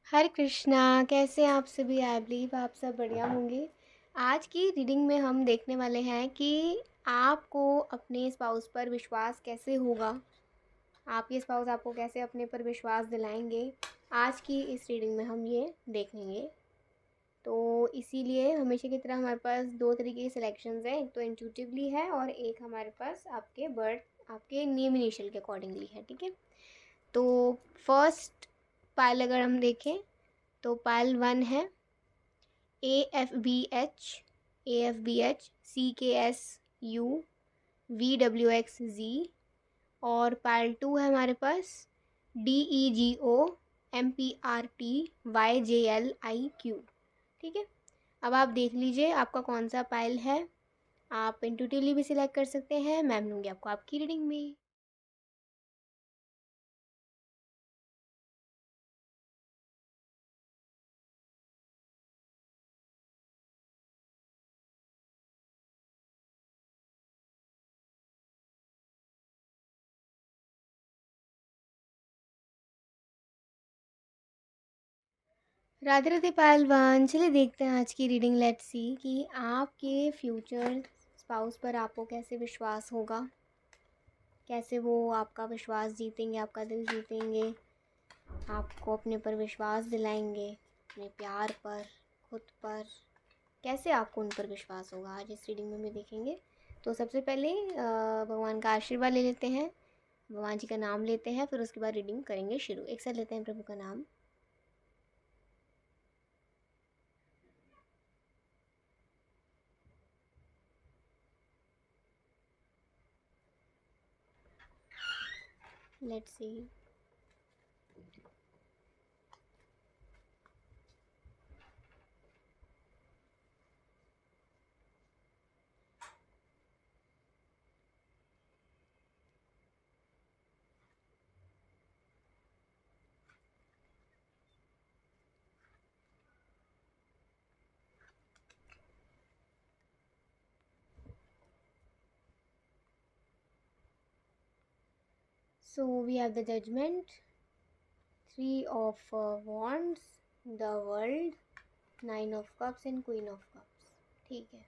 हरे कृष्णा। कैसे हैं आप सभी? आई बिलीव आप सब बढ़िया होंगे। आज की रीडिंग में हम देखने वाले हैं कि आपको अपने स्पाउस पर विश्वास कैसे होगा, आपके स्पाउस आपको कैसे अपने पर विश्वास दिलाएंगे। आज की इस रीडिंग में हम ये देखेंगे। तो इसीलिए हमेशा की तरह हमारे पास दो तरीके के सिलेक्शंस हैं, एक तो इंट्यूटिवली है और एक हमारे पास आपके बर्थ आपके नेम इनिशियल के अकॉर्डिंगली है। ठीक है, तो फर्स्ट पाइल अगर हम देखें तो पाइल 1 है AFBH CKSUVWXZ, और पाइल 2 है हमारे पास DEGOMPRTYJLIQ। ठीक है, अब आप देख लीजिए आपका कौन सा पाइल है। आप इंट्यूटिवली भी सिलेक्ट कर सकते हैं। मैं लूँगी आपको आपकी रीडिंग में। राधे राधे पहलवान। चलिए देखते हैं आज की रीडिंग। लेट्स सी कि आपके फ्यूचर स्पाउस पर आपको कैसे विश्वास होगा, कैसे वो आपका विश्वास जीतेंगे, आपका दिल जीतेंगे, आपको अपने पर विश्वास दिलाएंगे, अपने प्यार पर, खुद पर, कैसे आपको उन पर विश्वास होगा आज इस रीडिंग में भी देखेंगे। तो सबसे पहले भगवान का आशीर्वाद ले लेते हैं, भगवान जी का नाम लेते हैं, फिर उसके बाद रीडिंग करेंगे शुरू। एक साथ लेते हैं प्रभु का नाम। Let's see. So we have the Judgment, Three of Wands, the World, Nine of Cups and Queen of Cups। ठीक है,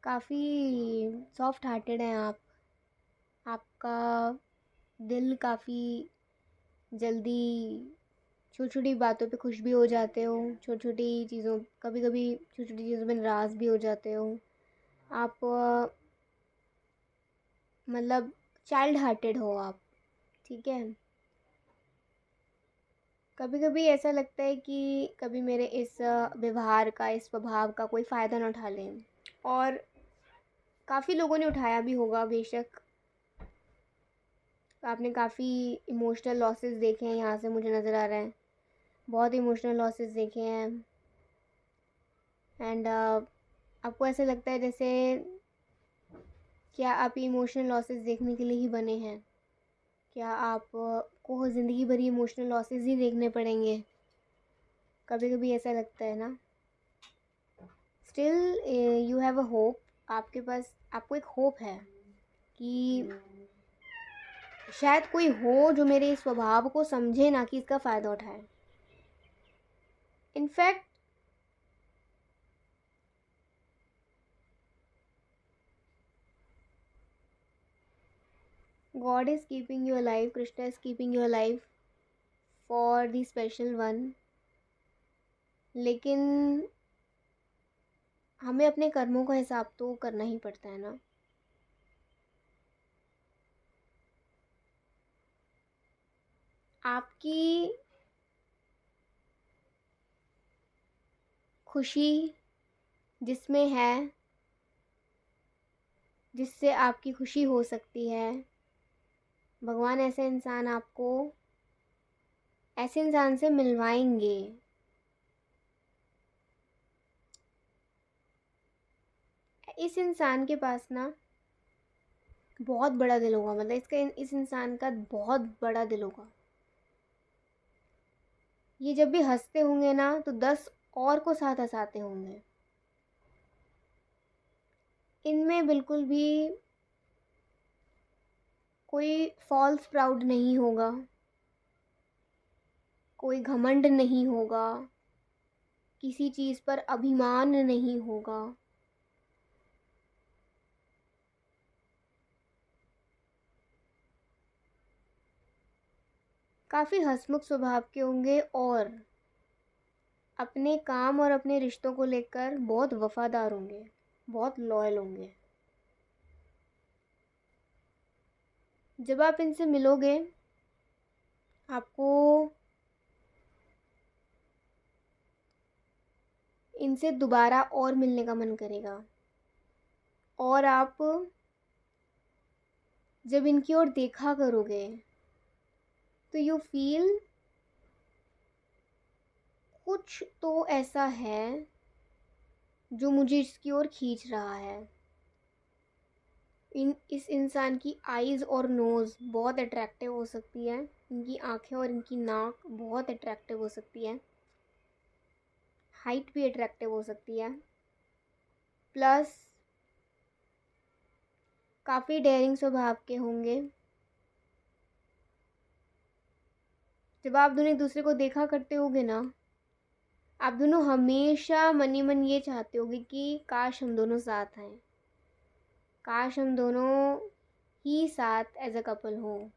काफ़ी सॉफ्ट हार्टेड हैं आप। आपका दिल काफ़ी जल्दी छोटी छोटी बातों पे खुश भी हो जाते हो, छोटी छोटी चीज़ों, कभी कभी छोटी छोटी चीज़ों में नाराज़ भी हो जाते हो आप। मतलब चाइल्ड हार्टेड हो आप। ठीक है, कभी कभी ऐसा लगता है कि कभी मेरे इस व्यवहार का, इस स्वभाव का कोई फ़ायदा ना उठा लें, और काफ़ी लोगों ने उठाया भी होगा बेशक। आपने काफ़ी इमोशनल लॉसेस देखे हैं, यहाँ से मुझे नज़र आ रहा है बहुत इमोशनल लॉसेस देखे हैं। एंड आपको ऐसा लगता है जैसे क्या आप इमोशनल लॉसेस देखने के लिए ही बने हैं? क्या आप को ज़िंदगी भर इमोशनल लॉसेस ही देखने पड़ेंगे? कभी कभी ऐसा लगता है ना। Still you have a hope. आपके पास, आपको एक होप है कि शायद कोई हो जो मेरे इस स्वभाव को समझे, ना कि इसका फ़ायदा उठाए। In fact God is keeping you alive, Krishna is keeping you alive for the special one। लेकिन हमें अपने कर्मों का हिसाब तो करना ही पड़ता है ना। आपकी खुशी जिसमें है, जिससे आपकी खुशी हो सकती है, भगवान ऐसे इंसान आपको ऐसे इंसान से मिलवाएंगे। इस इंसान के पास ना बहुत बड़ा दिल होगा, मतलब इसका इस इंसान का बहुत बड़ा दिल होगा। ये जब भी हंसते होंगे ना तो 10 और को साथ हँसाते होंगे। इनमें बिल्कुल भी कोई फ़ॉल्स प्राउड नहीं होगा, कोई घमंड नहीं होगा, किसी चीज़ पर अभिमान नहीं होगा। काफ़ी हँसमुख स्वभाव के होंगे और अपने काम और अपने रिश्तों को लेकर बहुत वफ़ादार होंगे, बहुत लॉयल होंगे। जब आप इनसे मिलोगे आपको इनसे दोबारा और मिलने का मन करेगा और आप जब इनकी ओर देखा करोगे तो यू फील कुछ तो ऐसा है जो मुझे इसकी ओर खींच रहा है। इस इंसान की आईज़ और नोज़ बहुत अट्रैक्टिव हो सकती है, इनकी आँखें और इनकी नाक बहुत अट्रैक्टिव हो सकती है, हाइट भी अट्रैक्टिव हो सकती है, प्लस काफ़ी डेयरिंग स्वभाव के होंगे। जब आप दोनों एक दूसरे को देखा करते होगे ना, आप दोनों हमेशा मन ही मन ये चाहते होगे कि काश हम दोनों साथ आएँ, काश हम दोनों ही साथ एज अ कपल हो,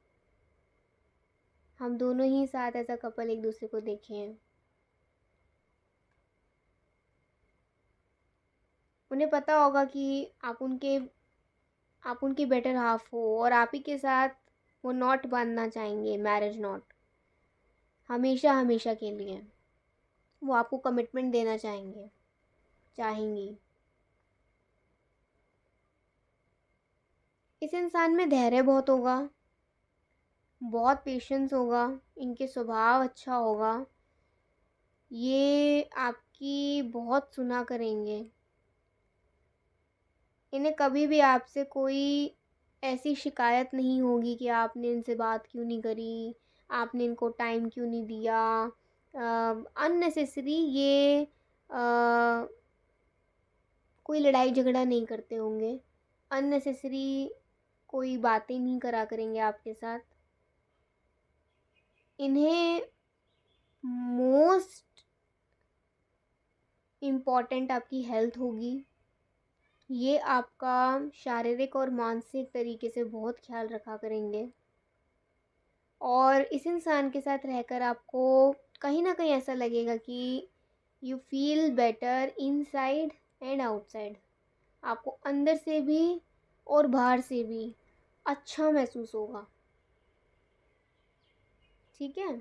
हम दोनों ही साथ एज अ कपल एक दूसरे को देखें। उन्हें पता होगा कि आप उनके बेटर हाफ हो और आप ही के साथ वो नॉट बांधना चाहेंगे, मैरिज नॉट, हमेशा हमेशा के लिए वो आपको कमिटमेंट देना चाहेंगी। इस इंसान में धैर्य बहुत होगा, बहुत पेशेंस होगा, इनके स्वभाव अच्छा होगा, ये आपकी बहुत सुना करेंगे। इन्हें कभी भी आपसे कोई ऐसी शिकायत नहीं होगी कि आपने इनसे बात क्यों नहीं करी, आपने इनको टाइम क्यों नहीं दिया। अननेसेसरी ये कोई लड़ाई झगड़ा नहीं करते होंगे, अननेसेसरी कोई बातें नहीं करा करेंगे आपके साथ। इन्हें मोस्ट इम्पॉर्टेंट आपकी हेल्थ होगी, ये आपका शारीरिक और मानसिक तरीके से बहुत ख्याल रखा करेंगे और इस इंसान के साथ रहकर आपको कहीं ना कहीं ऐसा लगेगा कि you feel better inside and outside. आपको अंदर से भी और बाहर से भी अच्छा महसूस होगा। ठीक है,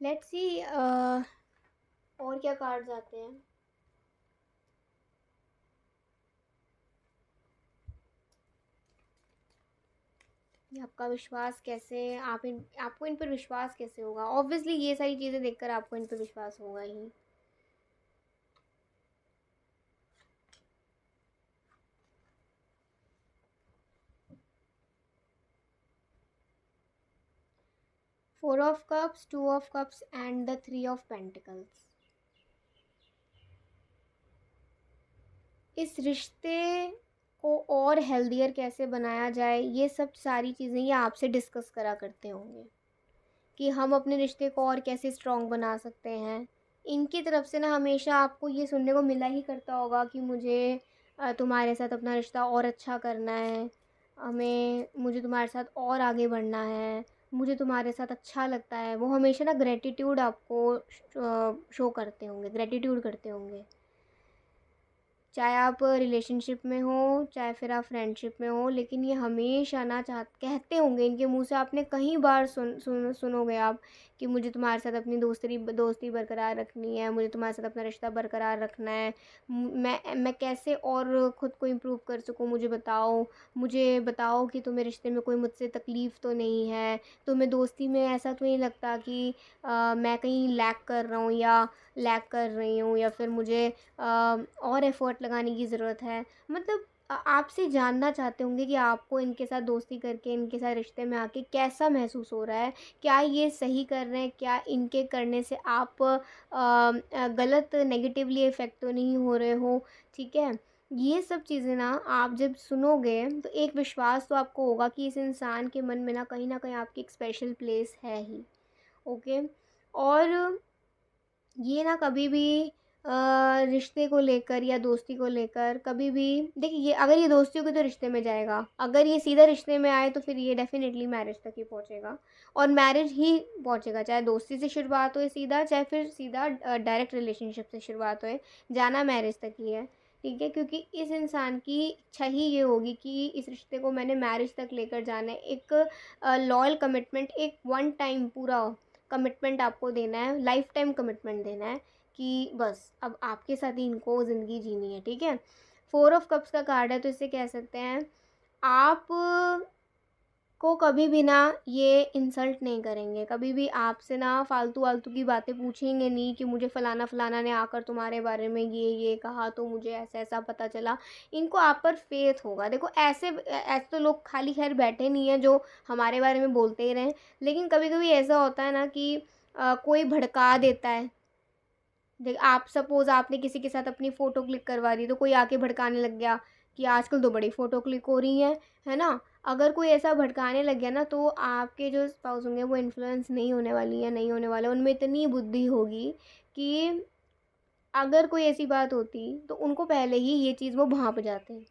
लेट्स सी और क्या कार्ड्स आते हैं। ये आपका विश्वास कैसे, आपको इन पर विश्वास कैसे होगा। ऑब्वियसली ये सारी चीज़ें देखकर आपको इन पर विश्वास होगा ही। Four of cups, two of cups and the three of pentacles. इस रिश्ते को और हेल्दियर कैसे बनाया जाए, ये सब सारी चीज़ें ये आपसे डिस्कस करा करते होंगे कि हम अपने रिश्ते को और कैसे स्ट्रॉन्ग बना सकते हैं। इनकी तरफ से ना हमेशा आपको ये सुनने को मिला ही करता होगा कि मुझे तुम्हारे साथ अपना रिश्ता और अच्छा करना है, मुझे तुम्हारे साथ और आगे बढ़ना है, मुझे तुम्हारे साथ अच्छा लगता है। वो हमेशा ना ग्रेटिट्यूड आपको शो करते होंगे, ग्रेटिट्यूड करते होंगे, चाहे आप रिलेशनशिप में हो चाहे फिर आप फ्रेंडशिप में हो। लेकिन ये हमेशा ना कहते होंगे, इनके मुंह से आपने कई बार सुनोगे आप कि मुझे तुम्हारे साथ अपनी दोस्ती बरकरार रखनी है, मुझे तुम्हारे साथ अपना रिश्ता बरकरार रखना है। मैं कैसे और ख़ुद को इम्प्रूव कर सकूँ, मुझे बताओ कि तुम्हें रिश्ते में कोई मुझसे तकलीफ़ तो नहीं है, तुम्हें दोस्ती में ऐसा तो नहीं लगता कि मैं कहीं लैक कर रहा हूँ या लैक कर रही हूँ, या फिर मुझे और एफ़र्ट लगाने की ज़रूरत है। मतलब आपसे जानना चाहते होंगे कि आपको इनके साथ दोस्ती करके, इनके साथ रिश्ते में आके कैसा महसूस हो रहा है? क्या ये सही कर रहे हैं? क्या इनके करने से आप गलत नेगेटिवली इफ़ेक्ट तो नहीं हो रहे हो? ठीक है? ये सब चीज़ें ना आप जब सुनोगे तो एक विश्वास तो आपको होगा कि इस इंसान के मन में ना कहीं न कहीं आपकी एक स्पेशल प्लेस है ही। ओके? और ये ना कभी भी रिश्ते को लेकर या दोस्ती को लेकर कभी भी, देखिए ये अगर ये दोस्ती होगी तो रिश्ते में जाएगा, अगर ये सीधा रिश्ते में आए तो फिर ये डेफिनेटली मैरिज तक ही पहुंचेगा, और मैरिज ही पहुंचेगा, चाहे दोस्ती से शुरुआत हो सीधा, चाहे फिर सीधा डायरेक्ट रिलेशनशिप से शुरुआत हो, जाना मैरिज तक ही है। ठीक है, क्योंकि इस इंसान की इच्छा ही ये होगी कि इस रिश्ते को मैंने मैरिज तक लेकर जाना है। एक लॉयल कमिटमेंट, एक वन टाइम पूरा कमिटमेंट आपको देना है, लाइफ टाइम कमिटमेंट देना है कि बस अब आपके साथ ही इनको ज़िंदगी जीनी है। ठीक है, 4 ऑफ कप्स का कार्ड है, तो इससे कह सकते हैं आप को कभी भी ना ये इंसल्ट नहीं करेंगे, कभी भी आपसे ना फालतू वालतू की बातें पूछेंगे नहीं कि मुझे फ़लाना फ़लाना ने आकर तुम्हारे बारे में ये कहा तो मुझे ऐसा ऐसा पता चला। इनको आप पर फेथ होगा। देखो ऐसे ऐसे तो लोग खाली खैर बैठे नहीं हैं जो हमारे बारे में बोलते ही रहें, लेकिन कभी कभी ऐसा होता है ना कि कोई भड़का देता है। देख, आप सपोज़ आपने किसी के साथ अपनी फ़ोटो क्लिक करवा दी तो कोई आके भड़काने लग गया कि आजकल तो बड़ी फ़ोटो क्लिक हो रही हैं, है ना? अगर कोई ऐसा भड़काने लग गया ना तो आपके जो स्पाउस होंगे वो इन्फ्लुएंस नहीं होने वाली हैं, नहीं होने वाले, उनमें इतनी बुद्धि होगी कि अगर कोई ऐसी बात होती तो उनको पहले ही ये चीज़ वो भांप जाते हैं,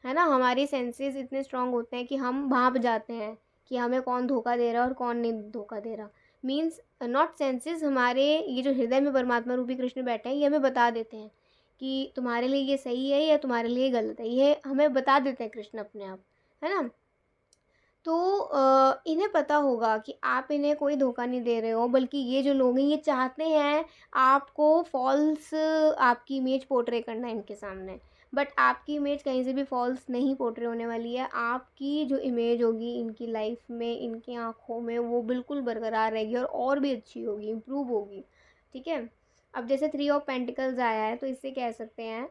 है ना? हमारे सेंसेस इतने स्ट्रांग होते हैं कि हम भांप जाते हैं कि हमें कौन धोखा दे रहा है और कौन नहीं धोखा दे रहा। मीन्स नॉट सेंसेस, हमारे ये जो हृदय में परमात्मा रूपी कृष्ण बैठे हैं ये हमें बता देते हैं कि तुम्हारे लिए ये सही है या तुम्हारे लिए गलत है, ये हमें बता देते हैं कृष्ण अपने आप, है ना? तो इन्हें पता होगा कि आप इन्हें कोई धोखा नहीं दे रहे हो, बल्कि ये जो लोग हैं ये चाहते हैं आपको फॉल्स आपकी इमेज पोर्ट्रे करना इनके सामने। बट आपकी इमेज कहीं से भी फॉल्स नहीं पोर्ट्रे होने वाली है। आपकी जो इमेज होगी इनकी लाइफ में, इनकी आँखों में, वो बिल्कुल बरकरार रहेगी और भी अच्छी होगी, इम्प्रूव होगी। ठीक है? अब जैसे 3 ऑफ पेंटिकल्स आया है तो इससे कह सकते हैं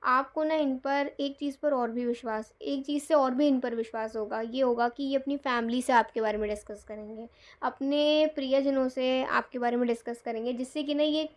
आपको ना इन पर एक चीज़ पर और भी विश्वास, एक चीज़ से और भी इन पर विश्वास होगा। ये होगा कि ये अपनी फैमिली से आपके बारे में डिस्कस करेंगे, अपने प्रियजनों से आपके बारे में डिस्कस करेंगे, जिससे कि ना ये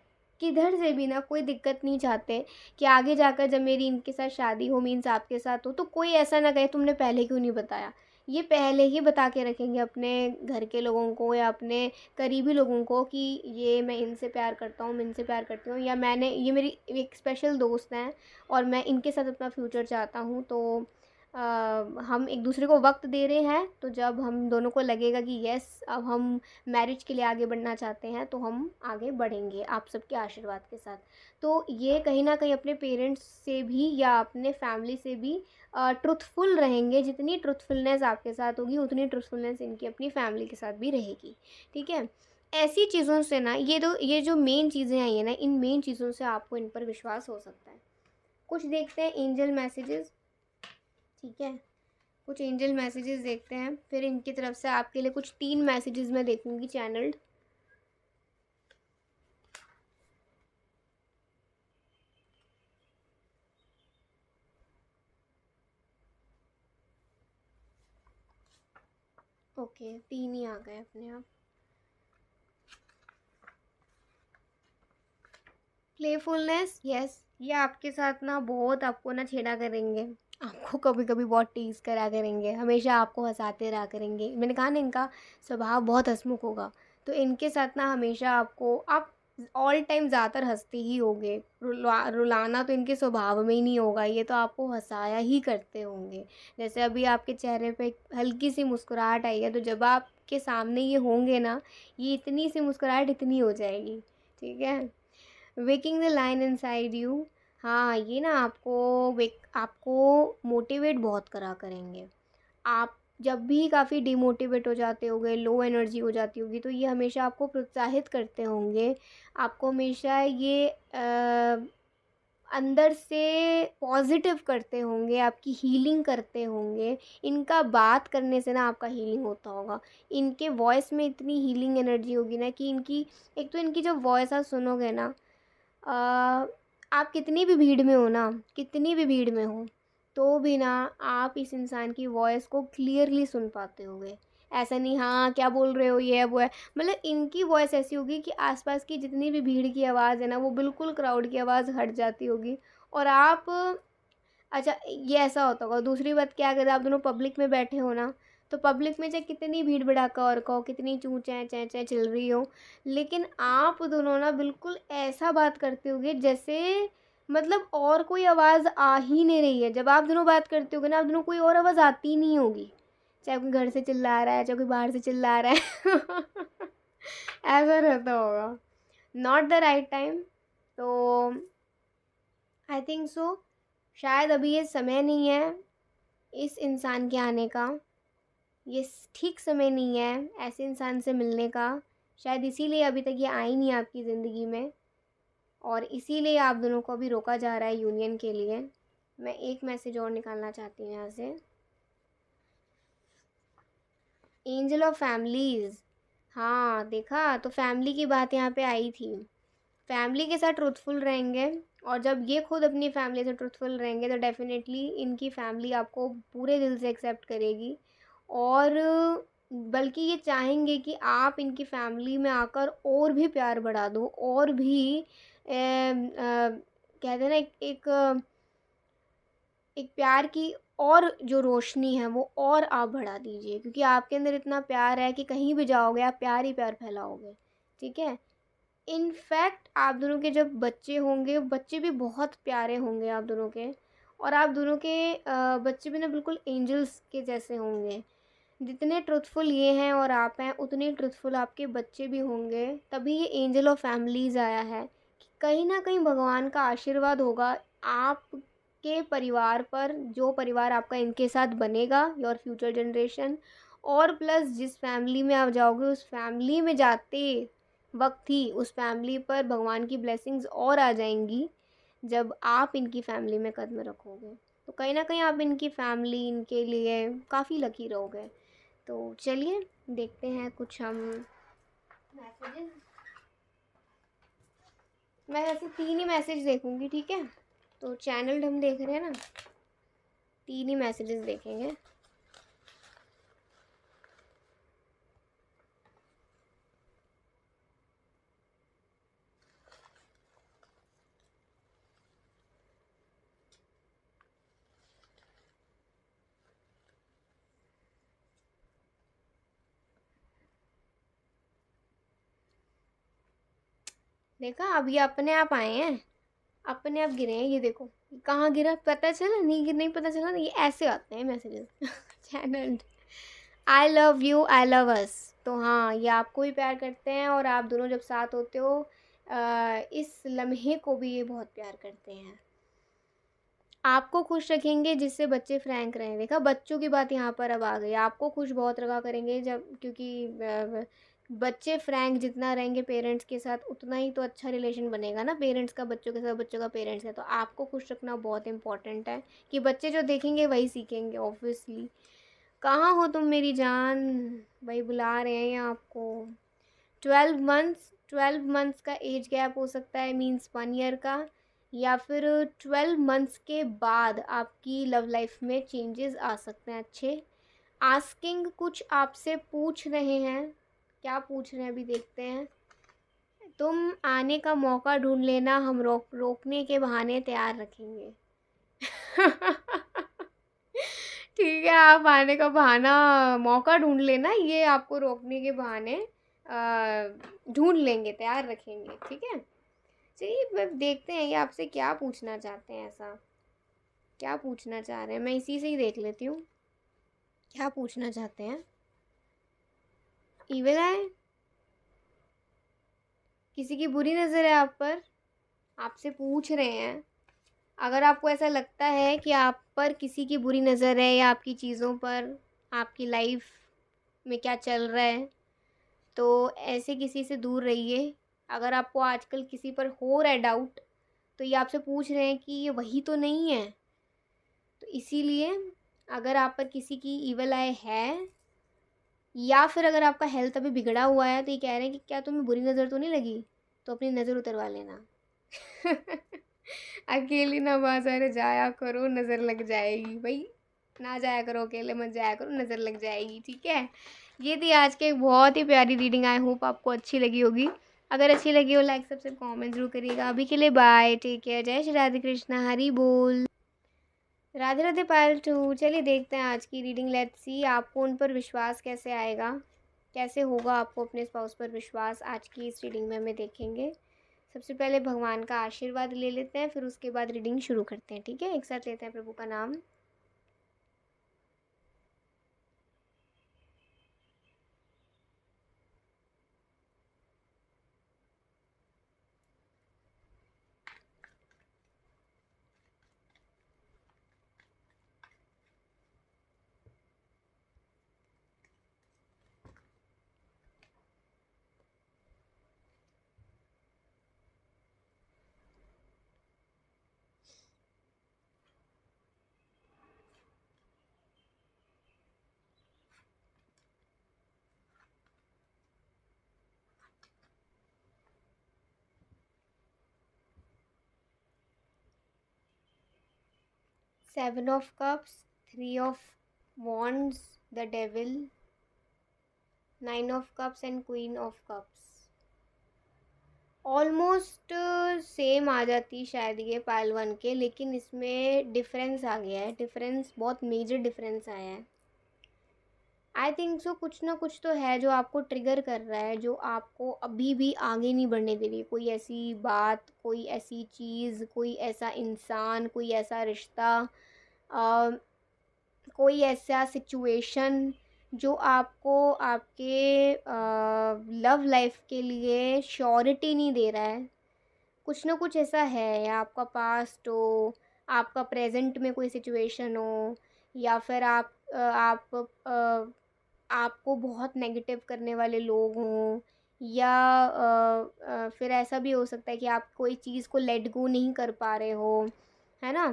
किधर से भी ना कोई दिक्कत नहीं चाहते कि आगे जाकर जब मेरी इनके साथ शादी हो, मीन्स आपके साथ हो, तो कोई ऐसा ना कहे तुमने पहले क्यों नहीं बताया। ये पहले ही बता के रखेंगे अपने घर के लोगों को या अपने करीबी लोगों को कि ये मैं इनसे प्यार करता हूँ, मैं इनसे प्यार करती हूँ, या मैंने, ये मेरी एक स्पेशल दोस्त हैं और मैं इनके साथ अपना फ्यूचर चाहता हूँ। तो हम एक दूसरे को वक्त दे रहे हैं, तो जब हम दोनों को लगेगा कि यस अब हम मैरिज के लिए आगे बढ़ना चाहते हैं तो हम आगे बढ़ेंगे आप सबके आशीर्वाद के साथ। तो ये कहीं ना कहीं अपने पेरेंट्स से भी या अपने फैमिली से भी ट्रुथफुल रहेंगे। जितनी ट्रुथफुलनेस आपके साथ होगी उतनी ट्रुथफुलनेस इनकी अपनी फैमिली के साथ भी रहेगी। ठीक है, ऐसी चीज़ों से ना ये जो मेन चीज़ें आई हैं ना, इन मेन चीज़ों से आपको इन पर विश्वास हो सकता है। कुछ देखते हैं एंजल मैसेजेस। ठीक है, कुछ एंजल मैसेजेस देखते हैं, फिर इनकी तरफ से आपके लिए कुछ 3 मैसेजेस मैं देखूंगी चैनल्ड। ओके, 3 ही आ गए अपने आप। प्लेफुलनेस, यस, ये आपके साथ ना बहुत आपको ना छेड़ा करेंगे, आपको कभी कभी बहुत टीज करा करेंगे, हमेशा आपको हंसाते रहा करेंगे। मैंने कहा ना इनका स्वभाव बहुत हंसमुख होगा, तो इनके साथ ना हमेशा आपको, आप ऑल टाइम ज़्यादातर हंसते ही होंगे, रुलाना तो इनके स्वभाव में ही नहीं होगा, ये तो आपको हंसाया ही करते होंगे। जैसे अभी आपके चेहरे पे एक हल्की सी मुस्कुराहट आई है, तो जब आपके सामने ये होंगे ना, ये इतनी सी मुस्कुराहट इतनी हो जाएगी। ठीक है, waking the line inside you, हाँ ये ना आपको मोटिवेट बहुत करा करेंगे। आप जब भी काफ़ी डिमोटिवेट हो जाते होंगे, लो एनर्जी हो जाती होगी, तो ये हमेशा आपको प्रोत्साहित करते होंगे, आपको हमेशा ये अंदर से पॉजिटिव करते होंगे, आपकी हीलिंग करते होंगे। इनका बात करने से ना आपका हीलिंग होता होगा। इनके वॉइस में इतनी हीलिंग एनर्जी होगी ना कि इनकी, एक तो इनकी जब वॉइस आप सुनोगे ना, आप कितनी भी भीड़ में हो ना, कितनी भी भीड़ में हो, तो भी ना आप इस इंसान की वॉइस को क्लियरली सुन पाते होगे। ऐसा नहीं हाँ क्या बोल रहे हो ये है वो है, मतलब इनकी वॉइस ऐसी होगी कि आसपास की जितनी भी भीड़ की आवाज़ है ना वो बिल्कुल क्राउड की आवाज़ हट जाती होगी। और आप, अच्छा ये ऐसा होता होगा। दूसरी बात क्या, अगर आप दोनों पब्लिक में बैठे हो ना, तो पब्लिक में चाहे कितनी भीड़ भड़ाका और का हो, कितनी चूँ चैं चैं चैं चल रही हो, लेकिन आप दोनों ना बिल्कुल ऐसा बात करते होगे जैसे मतलब और कोई आवाज़ आ ही नहीं रही है। जब आप दोनों बात करते होगे ना, आप दोनों कोई और आवाज़ आती ही नहीं होगी, चाहे कोई घर से चिल्ला रहा है चाहे कोई बाहर से चिल्ला रहा है। ऐसा रहता होगा। Not the right time. तो आई थिंक सो शायद अभी ये समय नहीं है इस इंसान के आने का, ये ठीक समय नहीं है ऐसे इंसान से मिलने का। शायद इसीलिए अभी तक ये आई नहीं आपकी ज़िंदगी में, और इसीलिए आप दोनों को अभी रोका जा रहा है यूनियन के लिए। मैं एक मैसेज और निकालना चाहती हूँ यहाँ से। एंजल ऑफ फैमिलीज़, हाँ देखा, तो फैमिली की बात यहाँ पे आई थी। फैमिली के साथ ट्रुथफुल रहेंगे, और जब ये खुद अपनी फैमिली से ट्रुथफुल रहेंगे तो डेफिनेटली इनकी फैमिली आपको पूरे दिल से एक्सेप्ट करेगी। और बल्कि ये चाहेंगे कि आप इनकी फैमिली में आकर और भी प्यार बढ़ा दो, और भी कहते हैं ना एक प्यार की और जो रोशनी है वो और आप बढ़ा दीजिए, क्योंकि आपके अंदर इतना प्यार है कि कहीं भी जाओगे आप प्यार ही प्यार फैलाओगे। ठीक है। इनफैक्ट आप दोनों के जब बच्चे होंगे, बच्चे भी बहुत प्यारे होंगे आप दोनों के, और आप दोनों के बच्चे भी ना बिल्कुल एंजल्स के जैसे होंगे। जितने ट्रुथफुल ये हैं और आप हैं, उतने ट्रुथफुल आपके बच्चे भी होंगे। तभी ये एंजल ऑफ फैमिलीज़ आया है कि कहीं ना कहीं भगवान का आशीर्वाद होगा आपके परिवार पर, जो परिवार आपका इनके साथ बनेगा, योर फ्यूचर जनरेशन। और प्लस जिस फैमिली में आप जाओगे उस फैमिली में जाते वक्त ही उस फैमिली पर भगवान की ब्लेसिंग्स और आ जाएंगी जब आप इनकी फैमिली में कदम रखोगे। तो कहीं ना कहीं आप इनकी फैमिली, इनके लिए काफ़ी लकी रहोगे। तो चलिए देखते हैं कुछ हम मैसेजेस। मैं वैसे 3 ही मैसेज देखूंगी, ठीक है। तो चैनल हम देख रहे हैं ना, 3 ही मैसेजेस देखेंगे। देखा, अब ये अपने आप आए हैं, अपने आप गिरे हैं। ये देखो कहाँ गिरा, पता चला नहीं, गिर नहीं पता चला, ये ऐसे आते हैं messages. Channel I love you, I love us. तो हाँ, ये आपको भी प्यार करते हैं, और आप दोनों जब साथ होते हो इस लम्हे को भी ये बहुत प्यार करते हैं। आपको खुश रखेंगे जिससे बच्चे फ्रैंक रहें। देखा, बच्चों की बात यहाँ पर अब आ गई। आपको खुश बहुत रखा करेंगे जब, क्योंकि बच्चे फ्रैंक जितना रहेंगे पेरेंट्स के साथ, उतना ही तो अच्छा रिलेशन बनेगा ना पेरेंट्स का बच्चों के साथ, बच्चों का पेरेंट्स है। तो आपको खुश रखना बहुत इंपॉर्टेंट है, कि बच्चे जो देखेंगे वही सीखेंगे ऑब्वियसली। कहाँ हो तुम मेरी जान, भाई बुला रहे हैं आपको। 12 मंथ्स, 12 मंथ्स का एज गैप हो सकता है, मीन्स 1 ईयर का, या फिर 12 मंथ्स के बाद आपकी लव लाइफ में चेंजेस आ सकते हैं अच्छे। आस्किंग कुछ आपसे पूछ रहे हैं, क्या पूछ रहे हैं अभी देखते हैं। तुम आने का मौका ढूंढ लेना, हम रोकने के बहाने तैयार रखेंगे। ठीक है, आप आने का बहाना, मौका ढूंढ लेना, ये आपको रोकने के बहाने ढूंढ लेंगे, तैयार रखेंगे। ठीक है। चलिए अब देखते हैं ये आपसे क्या पूछना चाहते हैं, ऐसा क्या पूछना चाह रहे हैं। मैं इसी से ही देख लेती हूँ क्या पूछना चाहते हैं। ईविल है, किसी की बुरी नज़र है आप पर, आपसे पूछ रहे हैं। अगर आपको ऐसा लगता है कि आप पर किसी की बुरी नज़र है, या आपकी चीज़ों पर, आपकी लाइफ में क्या चल रहा है, तो ऐसे किसी से दूर रहिए। अगर आपको आजकल किसी पर हो रहा है डाउट, तो ये आपसे पूछ रहे हैं कि ये वही तो नहीं है। तो इसीलिए अगर आप पर किसी की ईवल आई है, या फिर अगर आपका हेल्थ अभी बिगड़ा हुआ है, तो ये कह रहे हैं कि क्या तुम्हें बुरी नज़र तो नहीं लगी, तो अपनी नज़र उतरवा लेना। अकेली ना बाजार जाया करो, नज़र लग जाएगी भाई। ना जाया करो अकेले, मत जाया करो, नज़र लग जाएगी, ठीक है। ये थी आज की एक बहुत ही प्यारी रीडिंग। आई होप आपको अच्छी लगी होगी। अगर अच्छी लगी हो लाइक सब्सक्राइब कमेंट जरूर करिएगा। अभी के लिए बाय, टेक केयर, जय श्री राधे कृष्णा, हरी बोल। राधे राधे पायल टू। चलिए देखते हैं आज की रीडिंग, लेट्स सी आपको उन पर विश्वास कैसे आएगा, कैसे होगा आपको अपने स्पाउस पर विश्वास। आज की इस रीडिंग में हमें देखेंगे। सबसे पहले भगवान का आशीर्वाद ले लेते हैं, फिर उसके बाद रीडिंग शुरू करते हैं, ठीक है। एक साथ लेते हैं प्रभु का नाम। Seven of cups, three of wands, the devil, nine of cups and queen of cups. Almost same आ जाती शायद ये पायल वन के, लेकिन इसमें डिफरेंस आ गया है। डिफरेंस बहुत मेजर डिफरेंस आया है। आई थिंक सो कुछ ना कुछ तो है जो आपको ट्रिगर कर रहा है, जो आपको अभी भी आगे नहीं बढ़ने दे रही। कोई ऐसी बात, कोई ऐसी चीज़, कोई ऐसा इंसान, कोई ऐसा रिश्ता, अ, कोई ऐसा सिचुएशन जो आपको आपके लव लाइफ के लिए श्योरिटी नहीं दे रहा है। कुछ ना कुछ ऐसा है, या आपका पास्ट हो, आपका प्रेजेंट में कोई सिचुएशन हो, या फिर आपको बहुत नेगेटिव करने वाले लोग हों, या फिर ऐसा भी हो सकता है कि आप कोई चीज़ को लेट गो नहीं कर पा रहे हो, है ना।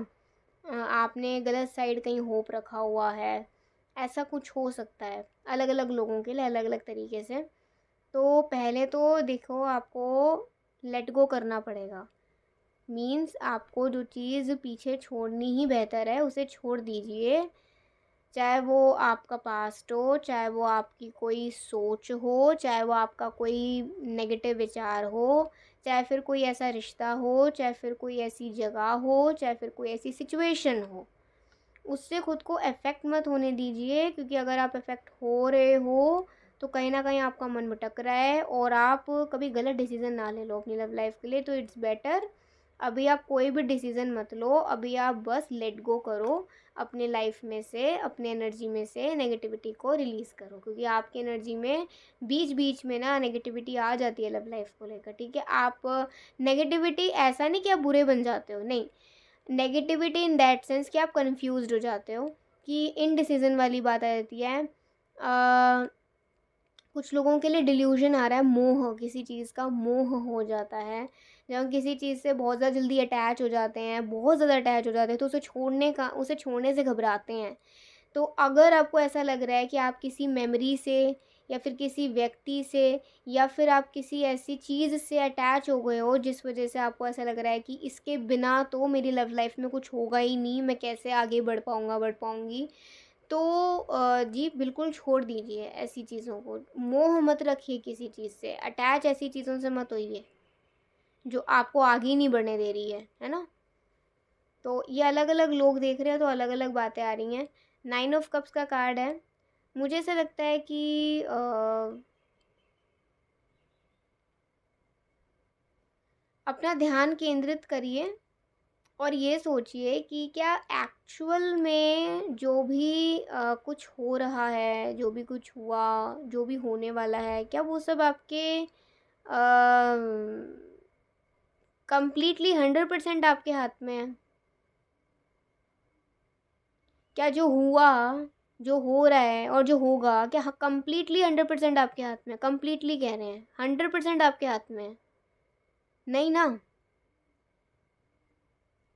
आपने गलत साइड कहीं होप रखा हुआ है। ऐसा कुछ हो सकता है अलग अलग लोगों के लिए, अलग अलग तरीके से। तो पहले तो देखो, आपको लेट गो करना पड़ेगा। मीन्स आपको जो चीज़ पीछे छोड़नी ही बेहतर है, उसे छोड़ दीजिए। चाहे वो आपका पास्ट हो, चाहे वो आपकी कोई सोच हो, चाहे वो आपका कोई नेगेटिव विचार हो, चाहे फिर कोई ऐसा रिश्ता हो, चाहे फिर कोई ऐसी जगह हो, चाहे फिर कोई ऐसी सिचुएशन हो। उससे खुद को अफेक्ट मत होने दीजिए, क्योंकि अगर आप अफेक्ट हो रहे हो तो कहीं ना कहीं आपका मन भटक रहा है और आप कभी गलत डिसीज़न ना ले लो अपनी लव लाइफ के लिए। तो इट्स बेटर अभी आप कोई भी डिसीज़न मत लो। अभी आप बस लेट गो करो अपने लाइफ में से, अपने एनर्जी में से नेगेटिविटी को रिलीज़ करो, क्योंकि आपकी एनर्जी में बीच बीच में ना नेगेटिविटी आ जाती है लव लाइफ को लेकर, ठीक है। आप नेगेटिविटी ऐसा नहीं कि आप बुरे बन जाते हो, नहीं। नेगेटिविटी इन दैट सेंस कि आप कंफ्यूज्ड हो जाते हो, कि इनडिसीजन वाली बात आ जाती है। कुछ लोगों के लिए डिल्यूजन आ रहा है, मोह, किसी चीज़ का मोह हो जाता है। जब हम किसी चीज़ से बहुत ज़्यादा जल्दी अटैच हो जाते हैं, बहुत ज़्यादा अटैच हो जाते हैं, तो उसे छोड़ने से घबराते हैं। तो अगर आपको ऐसा लग रहा है कि आप किसी मेमोरी से, या फिर किसी व्यक्ति से, या फिर आप किसी ऐसी चीज़ से अटैच हो गए हो जिस वजह से आपको ऐसा लग रहा है कि इसके बिना तो मेरी लव लाइफ में कुछ होगा ही नहीं, मैं कैसे आगे बढ़ पाऊँगा, बढ़ पाऊँगी, तो जी बिल्कुल छोड़ दीजिए ऐसी चीज़ों को। मोह मत रखिए किसी चीज़ से, अटैच ऐसी चीज़ों से मत होइए जो आपको आगे ही नहीं बढ़ने दे रही है ना। तो ये अलग अलग लोग देख रहे हैं तो अलग अलग बातें आ रही हैं। नाइन ऑफ कप्स का कार्ड है। मुझे ऐसा लगता है कि अपना ध्यान केंद्रित करिए और ये सोचिए कि क्या एक्चुअल में जो भी कुछ हो रहा है, जो भी कुछ हुआ, जो भी होने वाला है, क्या वो सब आपके कंप्लीटली 100% आपके हाथ में है। क्या जो हुआ, जो हो रहा है और जो होगा, क्या कंप्लीटली 100% आपके हाथ में? कंप्लीटली कह रहे हैं, 100% आपके हाथ में है? नहीं ना।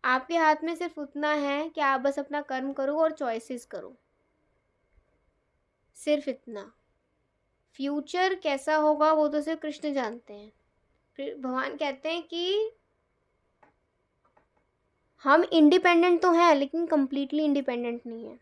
आपके हाथ में सिर्फ उतना है कि आप बस अपना कर्म करो और चॉइसेस करो, सिर्फ इतना। फ्यूचर कैसा होगा वो तो सिर्फ कृष्ण जानते हैं। फिर भगवान कहते हैं कि हम इंडिपेंडेंट तो हैं लेकिन कम्प्लीटली इंडिपेंडेंट नहीं है।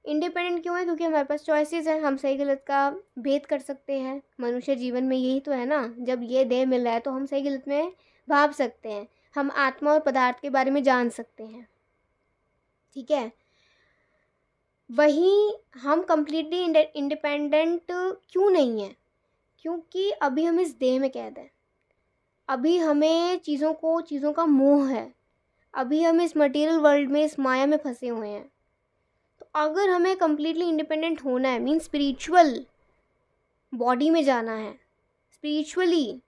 इंडिपेंडेंट क्यों है? क्योंकि हमारे पास चॉइसेस हैं, हम सही गलत का भेद कर सकते हैं। मनुष्य जीवन में यही तो है ना, जब ये देह मिल रहा है तो हम सही गलत में भाप सकते हैं, हम आत्मा और पदार्थ के बारे में जान सकते हैं, ठीक है। वहीं हम कम्प्लीटली इंडिपेंडेंट क्यों नहीं है? क्योंकि अभी हम इस देह में कैद हैं, अभी हमें चीज़ों का मोह है, अभी हम इस मटेरियल वर्ल्ड में, इस माया में फंसे हुए हैं। तो अगर हमें कम्प्लीटली इंडिपेंडेंट होना है, मीन स्पिरिचुअल बॉडी में जाना है, स्पिरिचुअली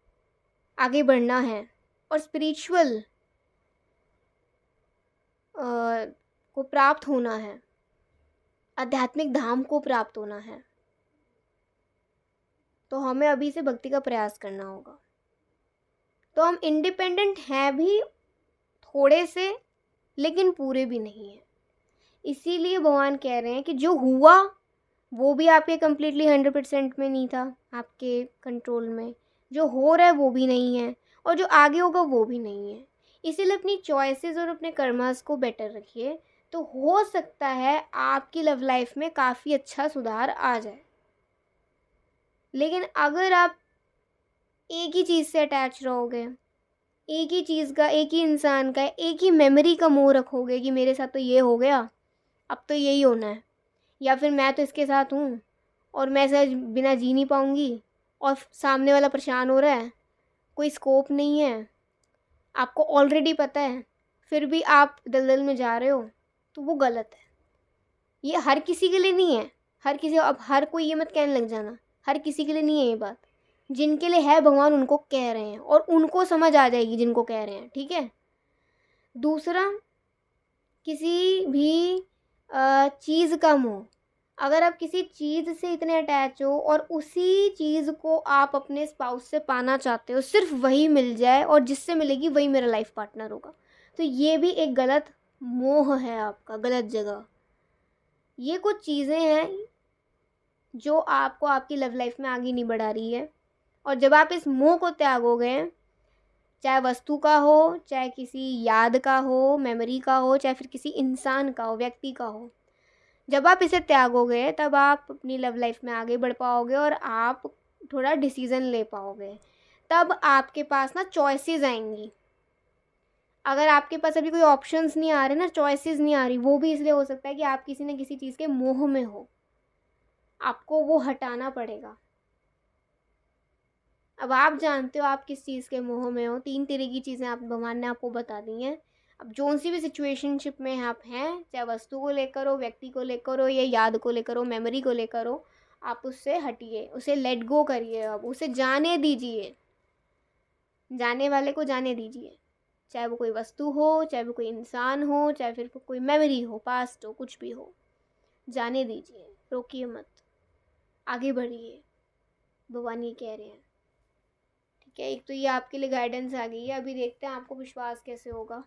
आगे बढ़ना है और स्पिरिचुअल को प्राप्त होना है, आध्यात्मिक धाम को प्राप्त होना है, तो हमें अभी से भक्ति का प्रयास करना होगा। तो हम इंडिपेंडेंट हैं भी थोड़े से, लेकिन पूरे भी नहीं हैं। इसीलिए भगवान कह रहे हैं कि जो हुआ वो भी आपके कम्प्लीटली 100% में नहीं था, आपके कंट्रोल में। जो हो रहा है वो भी नहीं है, और जो आगे होगा वो भी नहीं है। इसीलिए अपनी चॉइसेस और अपने कर्मास को बेटर रखिए, तो हो सकता है आपकी लव लाइफ में काफ़ी अच्छा सुधार आ जाए। लेकिन अगर आप एक ही चीज़ से अटैच रहोगे, एक ही चीज़ का, एक ही इंसान का, एक ही मेमोरी का मोह रखोगे कि मेरे साथ तो ये हो गया, अब तो यही होना है, या फिर मैं तो इसके साथ हूँ और मैं इसे बिना जी नहीं पाऊँगी, और सामने वाला परेशान हो रहा है, कोई स्कोप नहीं है, आपको ऑलरेडी पता है, फिर भी आप दलदल में जा रहे हो, तो वो गलत है। ये हर किसी के लिए नहीं है, हर किसी, अब हर कोई ये मत कहने लग जाना, हर किसी के लिए नहीं है ये बात। जिनके लिए है भगवान उनको कह रहे हैं, और उनको समझ आ जाएगी जिनको कह रहे हैं, ठीक है। दूसरा, किसी भी चीज़ का मोह, अगर आप किसी चीज़ से इतने अटैच हो और उसी चीज़ को आप अपने स्पाउस से पाना चाहते हो, सिर्फ वही मिल जाए और जिससे मिलेगी वही मेरा लाइफ पार्टनर होगा, तो ये भी एक गलत मोह है आपका, गलत जगह। ये कुछ चीज़ें हैं जो आपको आपकी लव लाइफ में आगे नहीं बढ़ा रही है, और जब आप इस मोह को त्यागोगे, चाहे वस्तु का हो, चाहे किसी याद का हो, मेमोरी का हो, चाहे फिर किसी इंसान का हो, व्यक्ति का हो, जब आप इसे त्यागोगे तब आप अपनी लव लाइफ में आगे बढ़ पाओगे और आप थोड़ा डिसीज़न ले पाओगे। तब आपके पास ना चॉइसेस आएंगी। अगर आपके पास अभी कोई ऑप्शंस नहीं आ रहे ना, चॉइसेस नहीं आ रही, वो भी इसलिए हो सकता है कि आप किसी न किसी चीज़ के मोह में हो, आपको वो हटाना पड़ेगा। अब आप जानते हो आप किस चीज़ के मोह में हो। 3 तरह की चीज़ें आप, भगवान ने आपको बता दी हैं। अब जो सी भी सिचुएशनशिप में आप हैं, चाहे वस्तु को लेकर हो, व्यक्ति को लेकर हो, या याद को लेकर हो, मेमोरी को लेकर हो, आप उससे हटिए, उसे लेट गो करिए, अब उसे जाने दीजिए, जाने वाले को जाने दीजिए। चाहे वो कोई वस्तु हो, चाहे वो कोई इंसान हो, चाहे फिर कोई मेमोरी हो, पास्ट हो, कुछ भी हो, जाने दीजिए, रोकिए मत, आगे बढ़िए, भगवान ये कह रहे हैं, ठीक है। एक तो ये आपके लिए गाइडेंस आ गई है, अभी देखते हैं आपको विश्वास कैसे होगा।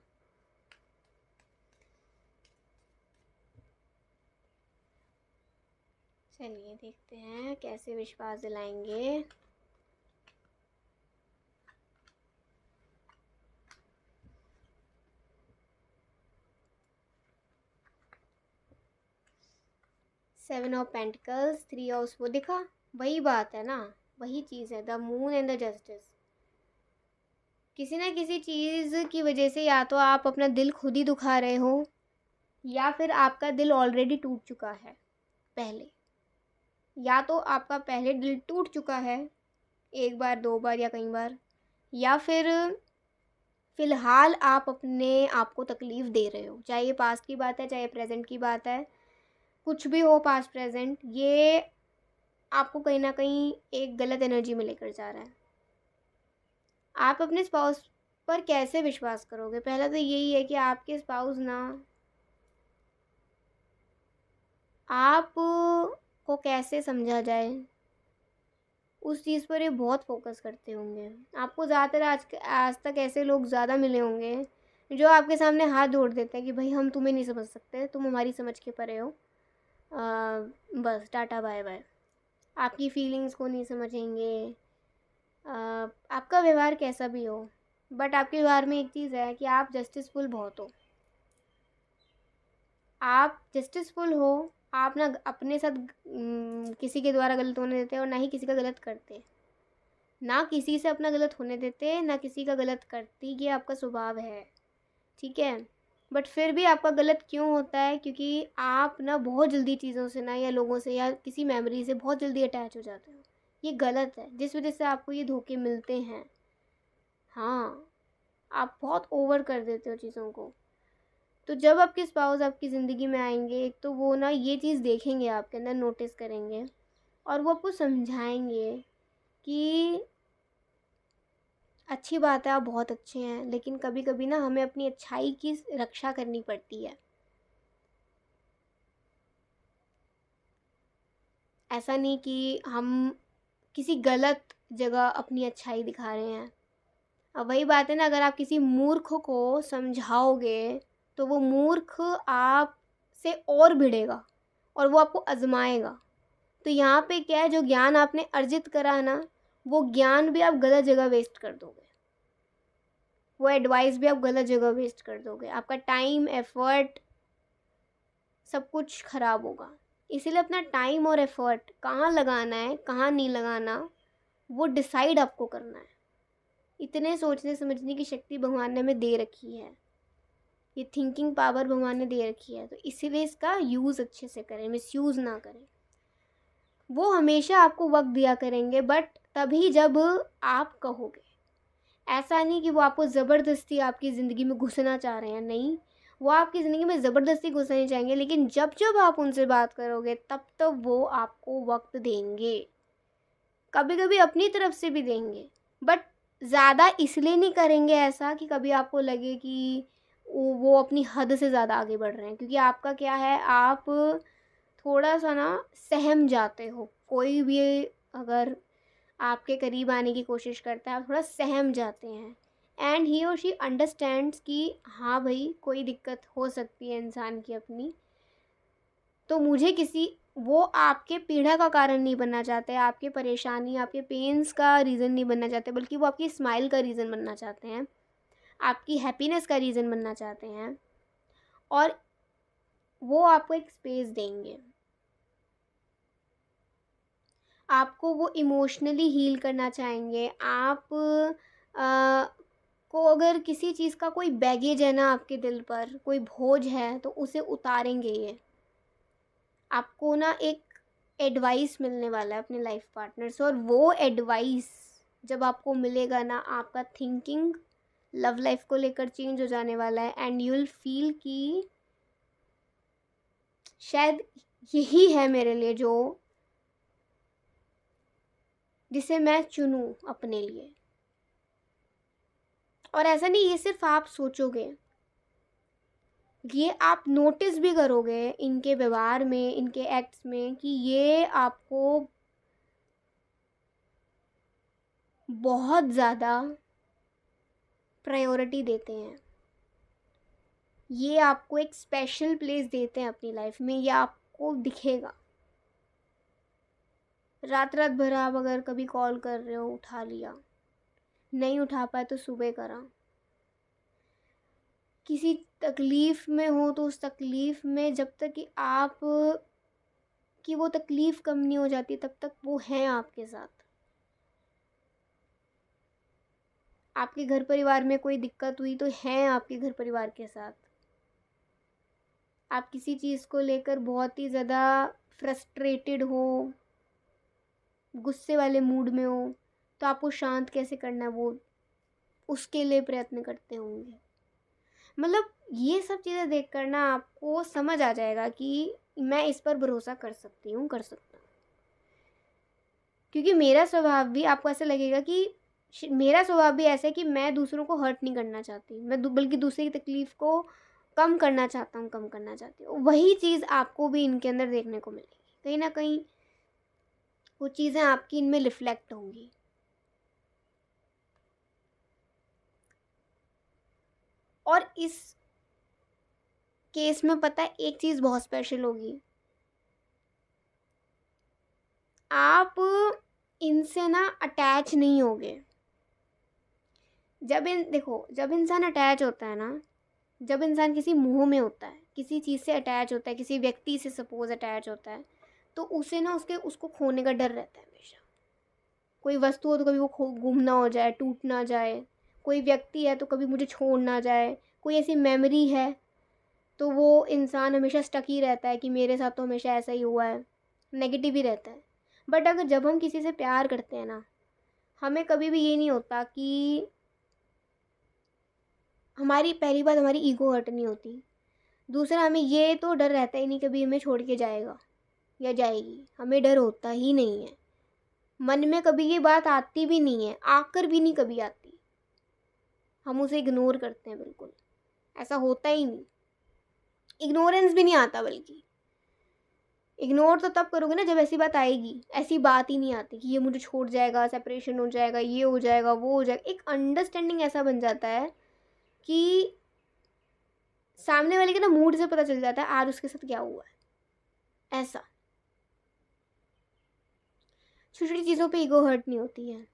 चलिए देखते हैं कैसे विश्वास दिलाएंगे। सेवन ऑफ पेंटिकल्स, 3 ऑफ वो दिखा, वही बात है ना, वही चीज़ है, the moon and the justice. किसी ना किसी चीज़ की वजह से या तो आप अपना दिल खुद ही दुखा रहे हो, या फिर आपका दिल ऑलरेडी टूट चुका है पहले, या तो आपका पहले दिल टूट चुका है, 1 बार 2 बार या कई बार, या फिर फ़िलहाल आप अपने आप को तकलीफ़ दे रहे हो, चाहे ये पास्ट की बात है, चाहे प्रेजेंट की बात है, कुछ भी हो, पास्ट प्रेजेंट, ये आपको कहीं ना कहीं एक गलत एनर्जी में लेकर जा रहा है। आप अपने स्पाउस पर कैसे विश्वास करोगे? पहला तो यही है कि आपके स्पाउस ना आप को कैसे समझा जाए, उस चीज़ पर ये बहुत फोकस करते होंगे। आपको ज़्यादातर आज तक ऐसे लोग ज़्यादा मिले होंगे जो आपके सामने हाथ जोड़ देते हैं कि भाई हम तुम्हें नहीं समझ सकते, तुम हमारी समझ के परे हो, बस टाटा बाय बाय। आपकी फीलिंग्स को नहीं समझेंगे, आपका व्यवहार कैसा भी हो, बट आपके व्यवहार में एक चीज़ है कि आप जस्टिसफुल बहुत हो। आप जस्टिसफुल हो। आप ना अपने साथ किसी के द्वारा गलत होने देते और ना ही किसी का गलत करते। ना किसी से अपना गलत होने देते, ना किसी का गलत करती, ये आपका स्वभाव है। ठीक है। बट फिर भी आपका गलत क्यों होता है? क्योंकि आप ना बहुत जल्दी चीज़ों से ना या लोगों से या किसी मेमोरी से बहुत जल्दी अटैच हो जाते हो। ये गलत है, जिस वजह से आपको ये धोखे मिलते हैं। हाँ, आप बहुत ओवर कर देते हो चीज़ों को। तो जब आपके स्पाउस आपकी ज़िंदगी में आएंगे, एक तो वो ना ये चीज़ देखेंगे आपके अंदर, नोटिस करेंगे और वो आपको समझाएंगे कि अच्छी बात है, आप बहुत अच्छे हैं, लेकिन कभी कभी ना हमें अपनी अच्छाई की रक्षा करनी पड़ती है। ऐसा नहीं कि हम किसी गलत जगह अपनी अच्छाई दिखा रहे हैं। अब वही बात है ना, अगर आप किसी मूर्ख को समझाओगे तो वो मूर्ख आप से और भिड़ेगा और वो आपको आजमाएगा। तो यहाँ पे क्या है, जो ज्ञान आपने अर्जित करा है ना, वो ज्ञान भी आप गलत जगह वेस्ट कर दोगे। वो एडवाइस भी आप गलत जगह वेस्ट कर दोगे। आपका टाइम, एफर्ट, सब कुछ खराब होगा। इसीलिए अपना टाइम और एफर्ट कहाँ लगाना है, कहाँ नहीं लगाना, वो डिसाइड आपको करना है। इतने सोचने समझने की शक्ति भगवान ने हमें दे रखी है। ये थिंकिंग पावर भगवान ने दे रखी है, तो इसीलिए इसका यूज़ अच्छे से करें, मिसयूज़ ना करें। वो हमेशा आपको वक्त दिया करेंगे, बट तभी जब आप कहोगे। ऐसा नहीं कि वो आपको ज़बरदस्ती आपकी ज़िंदगी में घुसना चाह रहे हैं, नहीं। वो आपकी ज़िंदगी में ज़बरदस्ती घुसना नहीं चाहेंगे, लेकिन जब जब आप उनसे बात करोगे तब तब वो आपको वक्त देंगे। कभी कभी अपनी तरफ से भी देंगे, बट ज़्यादा इसलिए नहीं करेंगे ऐसा कि कभी आपको लगे कि वो अपनी हद से ज़्यादा आगे बढ़ रहे हैं। क्योंकि आपका क्या है, आप थोड़ा सा ना सहम जाते हो। कोई भी अगर आपके करीब आने की कोशिश करता है, आप थोड़ा सहम जाते हैं। एंड ही और शी अंडरस्टैंड्स कि हाँ भाई, कोई दिक्कत हो सकती है इंसान की अपनी। तो मुझे किसी, वो आपके पीड़ा का कारण नहीं बनना चाहते, आपके परेशानी, आपके पेन्स का रीज़न नहीं बनना चाहते, बल्कि वो आपकी स्माइल का रीज़न बनना चाहते हैं, आपकी हैप्पीनेस का रीज़न बनना चाहते हैं। और वो आपको एक स्पेस देंगे। आपको वो इमोशनली हील करना चाहेंगे। आप को अगर किसी चीज़ का कोई बैगेज है ना आपके दिल पर, कोई बोझ है, तो उसे उतारेंगे ये। आपको ना एक एडवाइस मिलने वाला है अपने लाइफ पार्टनर से, और वो एडवाइस जब आपको मिलेगा ना, आपका थिंकिंग लव लाइफ को लेकर चेंज हो जाने वाला है। एंड यू विल फील कि शायद यही है मेरे लिए, जो जिसे मैं चुनूं अपने लिए। और ऐसा नहीं ये सिर्फ आप सोचोगे, ये आप नोटिस भी करोगे इनके व्यवहार में, इनके एक्ट्स में, कि ये आपको बहुत ज़्यादा प्रायोरिटी देते हैं। ये आपको एक स्पेशल प्लेस देते हैं अपनी लाइफ में, ये आपको दिखेगा। रात रात भर आप अगर कभी कॉल कर रहे हो, उठा लिया, नहीं उठा पाए तो सुबह करा, किसी तकलीफ़ में हो तो उस तकलीफ़ में जब तक कि आप कि वो तकलीफ़ कम नहीं हो जाती, तब तक वो हैं आपके साथ। आपके घर परिवार में कोई दिक्कत हुई तो हैं आपके घर परिवार के साथ। आप किसी चीज़ को लेकर बहुत ही ज़्यादा फ्रस्ट्रेटेड हो, गुस्से वाले मूड में हो, तो आपको शांत कैसे करना है, वो उसके लिए प्रयत्न करते होंगे। मतलब ये सब चीज़ें देख कर ना आपको समझ आ जाएगा कि मैं इस पर भरोसा कर सकती हूँ, कर सकता हूँ। क्योंकि मेरा स्वभाव भी, आपको ऐसा लगेगा कि मेरा स्वभाव भी ऐसा है कि मैं दूसरों को हर्ट नहीं करना चाहती, मैं बल्कि दूसरे की तकलीफ़ को कम करना चाहता हूँ, कम करना चाहती हूँ। वही चीज़ आपको भी इनके अंदर देखने को मिलेगी। कहीं ना कहीं वो चीज़ें आपकी इनमें रिफ्लेक्ट होंगी। और इस केस में पता है एक चीज़ बहुत स्पेशल होगी, आप इनसे ना अटैच नहीं होगे। जब इंसान अटैच होता है ना, जब इंसान किसी मोह में होता है, किसी चीज़ से अटैच होता है, किसी व्यक्ति से सपोज़ अटैच होता है, तो उसे ना उसको खोने का डर रहता है हमेशा। कोई वस्तु हो तो कभी वो गुम ना हो जाए, टूट ना जाए। कोई व्यक्ति है तो कभी मुझे छोड़ ना जाए। कोई ऐसी मेमोरी है तो वो इंसान हमेशा स्टक ही रहता है कि मेरे साथ तो हमेशा ऐसा ही हुआ है, नेगेटिव ही रहता है। बट अगर जब हम किसी से प्यार करते हैं ना, हमें कभी भी ये नहीं होता कि हमारी पहली बात हमारी ईगो हर्ट नहीं होती। दूसरा, हमें ये तो डर रहता ही नहीं कभी हमें छोड़ के जाएगा या जाएगी, हमें डर होता ही नहीं है। मन में कभी ये बात आती भी नहीं है, आकर भी नहीं कभी आती। हम उसे इग्नोर करते हैं बिल्कुल, ऐसा होता ही नहीं। इग्नोरेंस भी नहीं आता, बल्कि इग्नोर तो तब करोगे ना जब ऐसी बात आएगी। ऐसी बात ही नहीं आती कि ये मुझे छोड़ जाएगा, सेपरेशन हो जाएगा, ये हो जाएगा, वो हो जाएगा। एक अंडरस्टैंडिंग ऐसा बन जाता है कि सामने वाले के ना मूड से पता चल जाता है आज उसके साथ क्या हुआ है। ऐसा छोटी छोटी चीज़ों पे ईगो हर्ट नहीं होती है,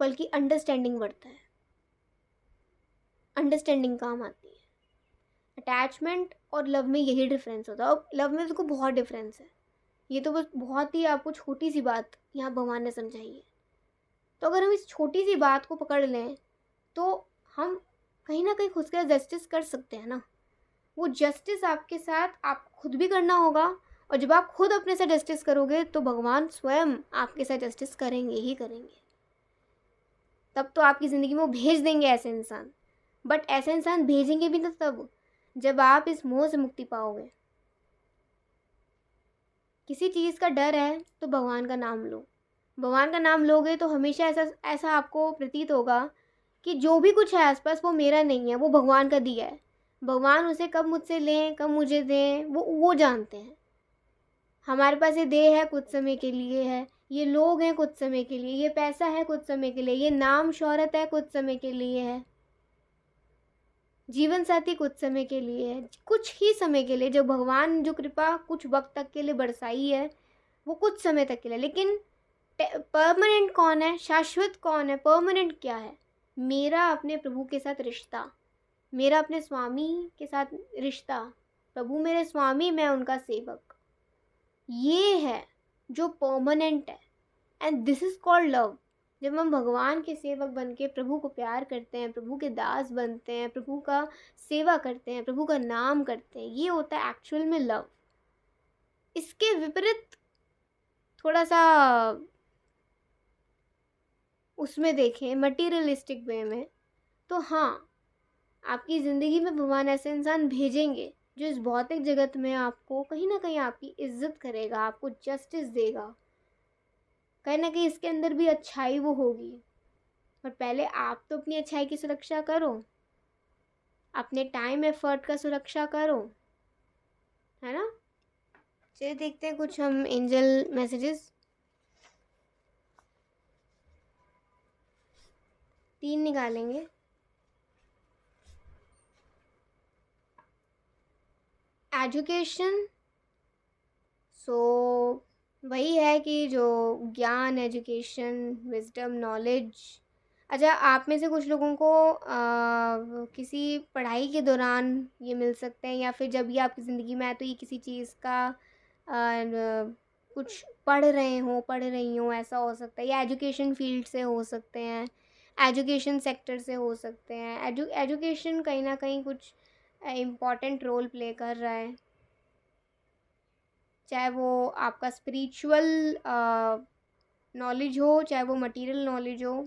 बल्कि अंडरस्टैंडिंग बढ़ता है। अंडरस्टैंडिंग काम आती है। अटैचमेंट और लव में यही डिफरेंस होता है। और लव में तो बहुत डिफरेंस है। ये तो बस बहुत ही आपको छोटी सी बात यहाँ भगवान ने समझाई है। तो अगर हम इस छोटी सी बात को पकड़ लें तो हम कहीं ना कहीं खुद का जस्टिस कर सकते हैं ना। वो जस्टिस आपके साथ आप खुद भी करना होगा, और जब आप खुद अपने साथ जस्टिस करोगे तो भगवान स्वयं आपके साथ जस्टिस करेंगे ही करेंगे। तब तो आपकी ज़िंदगी में वो भेज देंगे ऐसे इंसान। बट ऐसे इंसान भेजेंगे भी तो तब जब आप इस मोह से मुक्ति पाओगे। किसी चीज़ का डर है तो भगवान का नाम लो। भगवान का नाम लोगे तो हमेशा ऐसा ऐसा आपको प्रतीत होगा कि जो भी कुछ है आसपास वो मेरा नहीं है, वो भगवान का दिया है। भगवान उसे कब मुझसे लें, कब मुझे दें, वो जानते हैं। हमारे पास ये देह है कुछ समय के लिए है, ये लोग हैं कुछ समय के लिए, ये पैसा है कुछ समय के लिए, ये नाम शोहरत है कुछ समय के लिए है, जीवन साथी कुछ समय के लिए है, कुछ ही समय के लिए। जो भगवान जो कृपा कुछ वक्त तक के लिए बरसाई है वो कुछ समय तक के लिए। लेकिन परमानेंट कौन है, शाश्वत कौन है, परमानेंट क्या है? मेरा अपने प्रभु के साथ रिश्ता, मेरा अपने स्वामी के साथ रिश्ता। प्रभु मेरे स्वामी, मैं उनका सेवक, ये है जो परमानेंट है। And this is called love. जब हम भगवान के सेवक बन के प्रभु को प्यार करते हैं, प्रभु के दास बनते हैं, प्रभु का सेवा करते हैं, प्रभु का नाम करते हैं, ये होता है एक्चुअल में लव। इसके विपरीत थोड़ा सा उसमें देखें मटीरियलिस्टिक वे में, तो हाँ, आपकी ज़िंदगी में भगवान ऐसे इंसान भेजेंगे जो इस भौतिक जगत में आपको कहीं ना कहीं आपकी इज्जत करेगा, आपको जस्टिस देगा। कहीं ना कहीं इसके अंदर भी अच्छाई वो होगी। पर पहले आप तो अपनी अच्छाई की सुरक्षा करो, अपने टाइम एफर्ट का सुरक्षा करो, है ना। चलिए देखते हैं कुछ हम एंजल मैसेजेस। 3 निकालेंगे। एजुकेशन, सो वही है कि जो ज्ञान, एजुकेशन, विजडम, नॉलेज। अच्छा, आप में से कुछ लोगों को किसी पढ़ाई के दौरान ये मिल सकते हैं, या फिर जब ये आपकी ज़िंदगी में आए तो ये किसी चीज़ का कुछ पढ़ रही हों, ऐसा हो सकता है। या एजुकेशन फील्ड से हो सकते हैं, एजुकेशन सेक्टर से हो सकते हैं। एजुकेशन कहीं ना कहीं कुछ इम्पॉर्टेंट रोल प्ले कर रहा है, चाहे वो आपका स्पिरिचुअल नॉलेज हो, चाहे वो मटेरियल नॉलेज हो।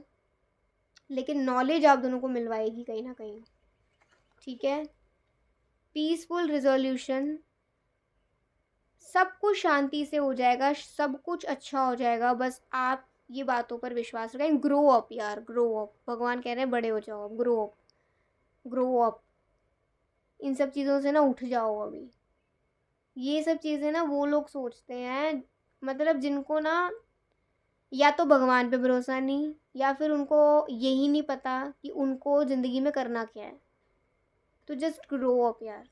लेकिन नॉलेज आप दोनों को मिलवाएगी कहीं ना कहीं, ठीक है। पीसफुल रिजोल्यूशन, सब कुछ शांति से हो जाएगा, सब कुछ अच्छा हो जाएगा। बस आप ये बातों पर विश्वास रखें। ग्रो अप यार, ग्रो अप। भगवान कह रहे हैं बड़े हो जाओ, ग्रो अप, ग्रो अप। इन सब चीज़ों से ना उठ जाओ अभी। ये सब चीज़ें ना वो लोग सोचते हैं, मतलब जिनको ना या तो भगवान पे भरोसा नहीं, या फिर उनको यही नहीं पता कि उनको ज़िंदगी में करना क्या है। तो जस्ट ग्रो अप यार,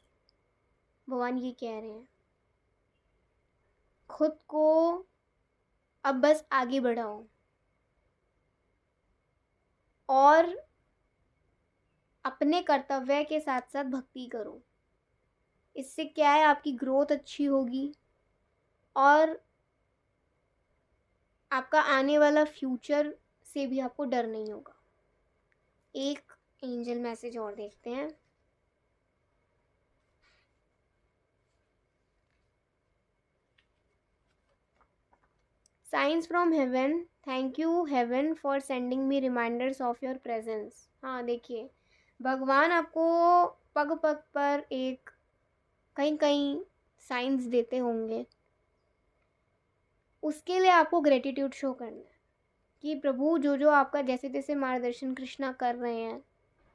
भगवान ये कह रहे हैं। खुद को अब बस आगे बढ़ाओ। और अपने कर्तव्य के साथ साथ भक्ति करो। इससे क्या है, आपकी ग्रोथ अच्छी होगी और आपका आने वाला फ्यूचर से भी आपको डर नहीं होगा। एक एंजल मैसेज और देखते हैं। Signs from heaven, thank you heaven for sending me reminders of your presence. हाँ देखिए, भगवान आपको पग पग पर एक कहीं कहीं साइंस देते होंगे, उसके लिए आपको ग्रेटिट्यूड शो करना है कि प्रभु जो जो आपका जैसे जैसे मार्गदर्शन कृष्णा कर रहे हैं,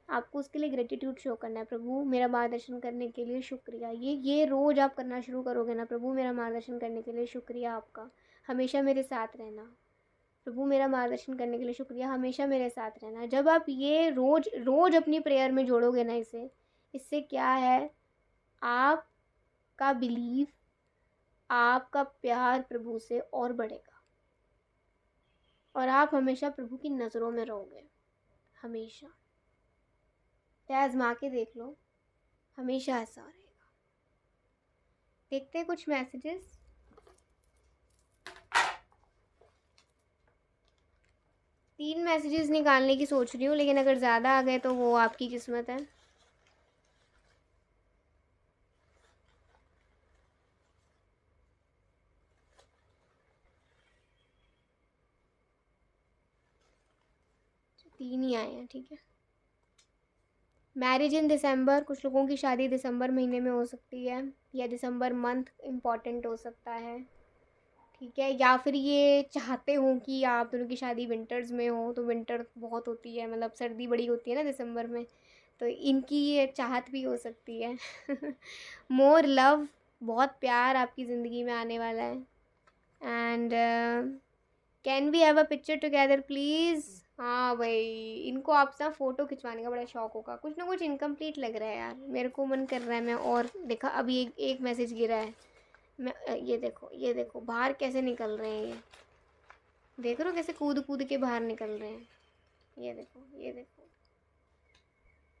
आपको उसके लिए ग्रेटिट्यूड शो करना है। प्रभु मेरा मार्गदर्शन करने के लिए शुक्रिया। ये रोज़ आप करना शुरू करोगे ना, प्रभु मेरा मार्गदर्शन करने के लिए शुक्रिया, आपका हमेशा मेरे साथ रहना। प्रभु मेरा मार्गदर्शन करने के लिए शुक्रिया, हमेशा मेरे साथ रहना। जब आप ये रोज़ रोज़ अपनी प्रेयर में जोड़ोगे ना इसे, इससे क्या है, आपका बिलीव, आपका प्यार प्रभु से और बढ़ेगा और आप हमेशा प्रभु की नज़रों में रहोगे। हमेशा आजमा के देख लो, हमेशा ऐसा रहेगा। देखते हैं कुछ मैसेजेस। तीन मैसेजेस निकालने की सोच रही हूँ, लेकिन अगर ज़्यादा आ गए तो वो आपकी किस्मत है। तीन ही आए हैं, ठीक है। मैरिज इन दिसंबर, कुछ लोगों की शादी दिसंबर महीने में हो सकती है, या दिसंबर मंथ इम्पॉर्टेंट हो सकता है, ठीक है। या फिर ये चाहते हो कि आप दोनों की शादी विंटर्स में हो, तो विंटर बहुत होती है, मतलब सर्दी बड़ी होती है ना दिसंबर में, तो इनकी ये चाहत भी हो सकती है। मोर लव, बहुत प्यार आपकी ज़िंदगी में आने वाला है। And can we have a picture together please. हाँ भाई, इनको आपसे फ़ोटो खिंचवाने का बड़ा शौक होगा। कुछ ना कुछ इनकम्प्लीट लग रहा है यार, मेरे को मन कर रहा है मैं और देखा। अभी एक मैसेज गिरा है, मैं ये देखो बाहर कैसे निकल रहे हैं, ये देख रहे हो कैसे कूद कूद के बाहर निकल रहे हैं। ये देखो, ये देखो,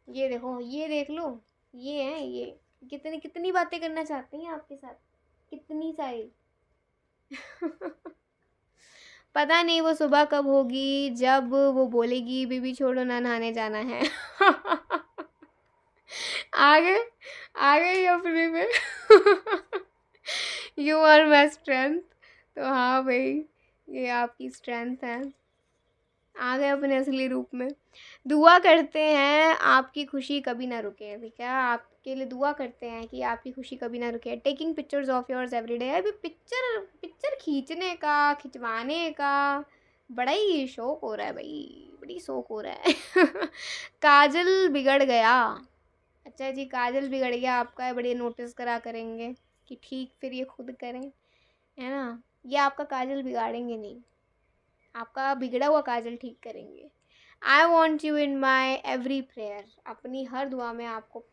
ये देखो, ये देख लो, ये है ये। कितनी कितनी बातें करना चाहते हैं आपके साथ, कितनी सारी। पता नहीं वो सुबह कब होगी, जब वो बोलेगी बीबी छोड़ो ना नहाने जाना है। आ गए, आ गई अपने में। You are my strength. तो हाँ भाई, ये आपकी स्ट्रेंथ है। आ गए अपने असली रूप में। दुआ करते हैं आपकी खुशी कभी ना रुके, ठीक है। आपके लिए दुआ करते हैं कि आपकी खुशी कभी ना रुके। Taking pictures of yours every day. अभी पिक्चर पिक्चर खींचने का, खिंचवाने का बड़ा ही शौक हो रहा है भाई, बड़ी शौक हो रहा है। काजल बिगड़ गया। अच्छा जी, काजल बिगड़ गया आपका, बड़े नोटिस करा करेंगे कि ठीक, फिर ये खुद करें, है ना। ये आपका काजल बिगाड़ेंगे नहीं, आपका बिगड़ा हुआ काजल ठीक करेंगे। I want you in my every prayer. अपनी हर दुआ में आपको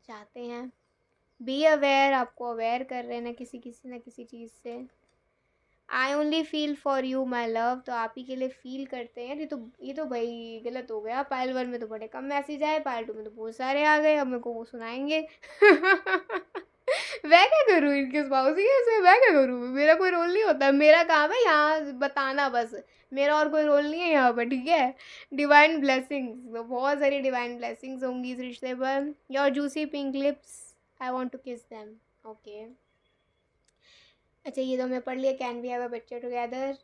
चाहते हैं। बी अवेयर, आपको अवेयर कर रहे हैं ना किसी ना किसी चीज़ से। I only feel for you my love, तो आप ही के लिए फील करते हैं। ये तो भाई गलत हो गया। पायल 1 में तो बड़े कम मैसेज आए, पायल 2 में तो बहुत सारे आ गए, अब मेरे को वो सुनाएंगे। मैं क्या करूँ इनके स्पाउस की, ऐसे मैं क्या करूँ, मेरा कोई रोल नहीं होता। मेरा काम है यहाँ बताना बस, मेरा और कोई रोल नहीं है यहाँ पर, ठीक है। डिवाइन ब्लेसिंग्स, तो बहुत सारी डिवाइन ब्लेसिंग्स होंगी इस रिश्ते पर। Your juicy pink lips, I want to kiss them. Okay, अच्छा ये तो मैं पढ़ लिया। Can we have a picture together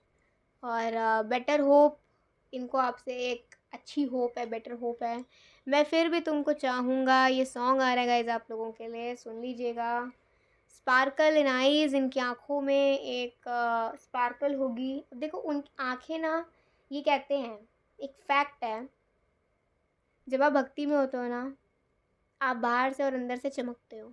और बेटर होप, इनको आपसे एक अच्छी होप है, बेटर होप है। मैं फिर भी तुमको चाहूँगा, ये सॉन्ग आ रहा है गाइज आप लोगों के लिए, सुन लीजिएगा। स्पार्कल इन आईज, इनकी आँखों में एक स्पार्कल होगी। देखो उन आँखें ना, ये कहते हैं, एक फैक्ट है, जब आप भक्ति में होते हो ना, आप बाहर से और अंदर से चमकते हो।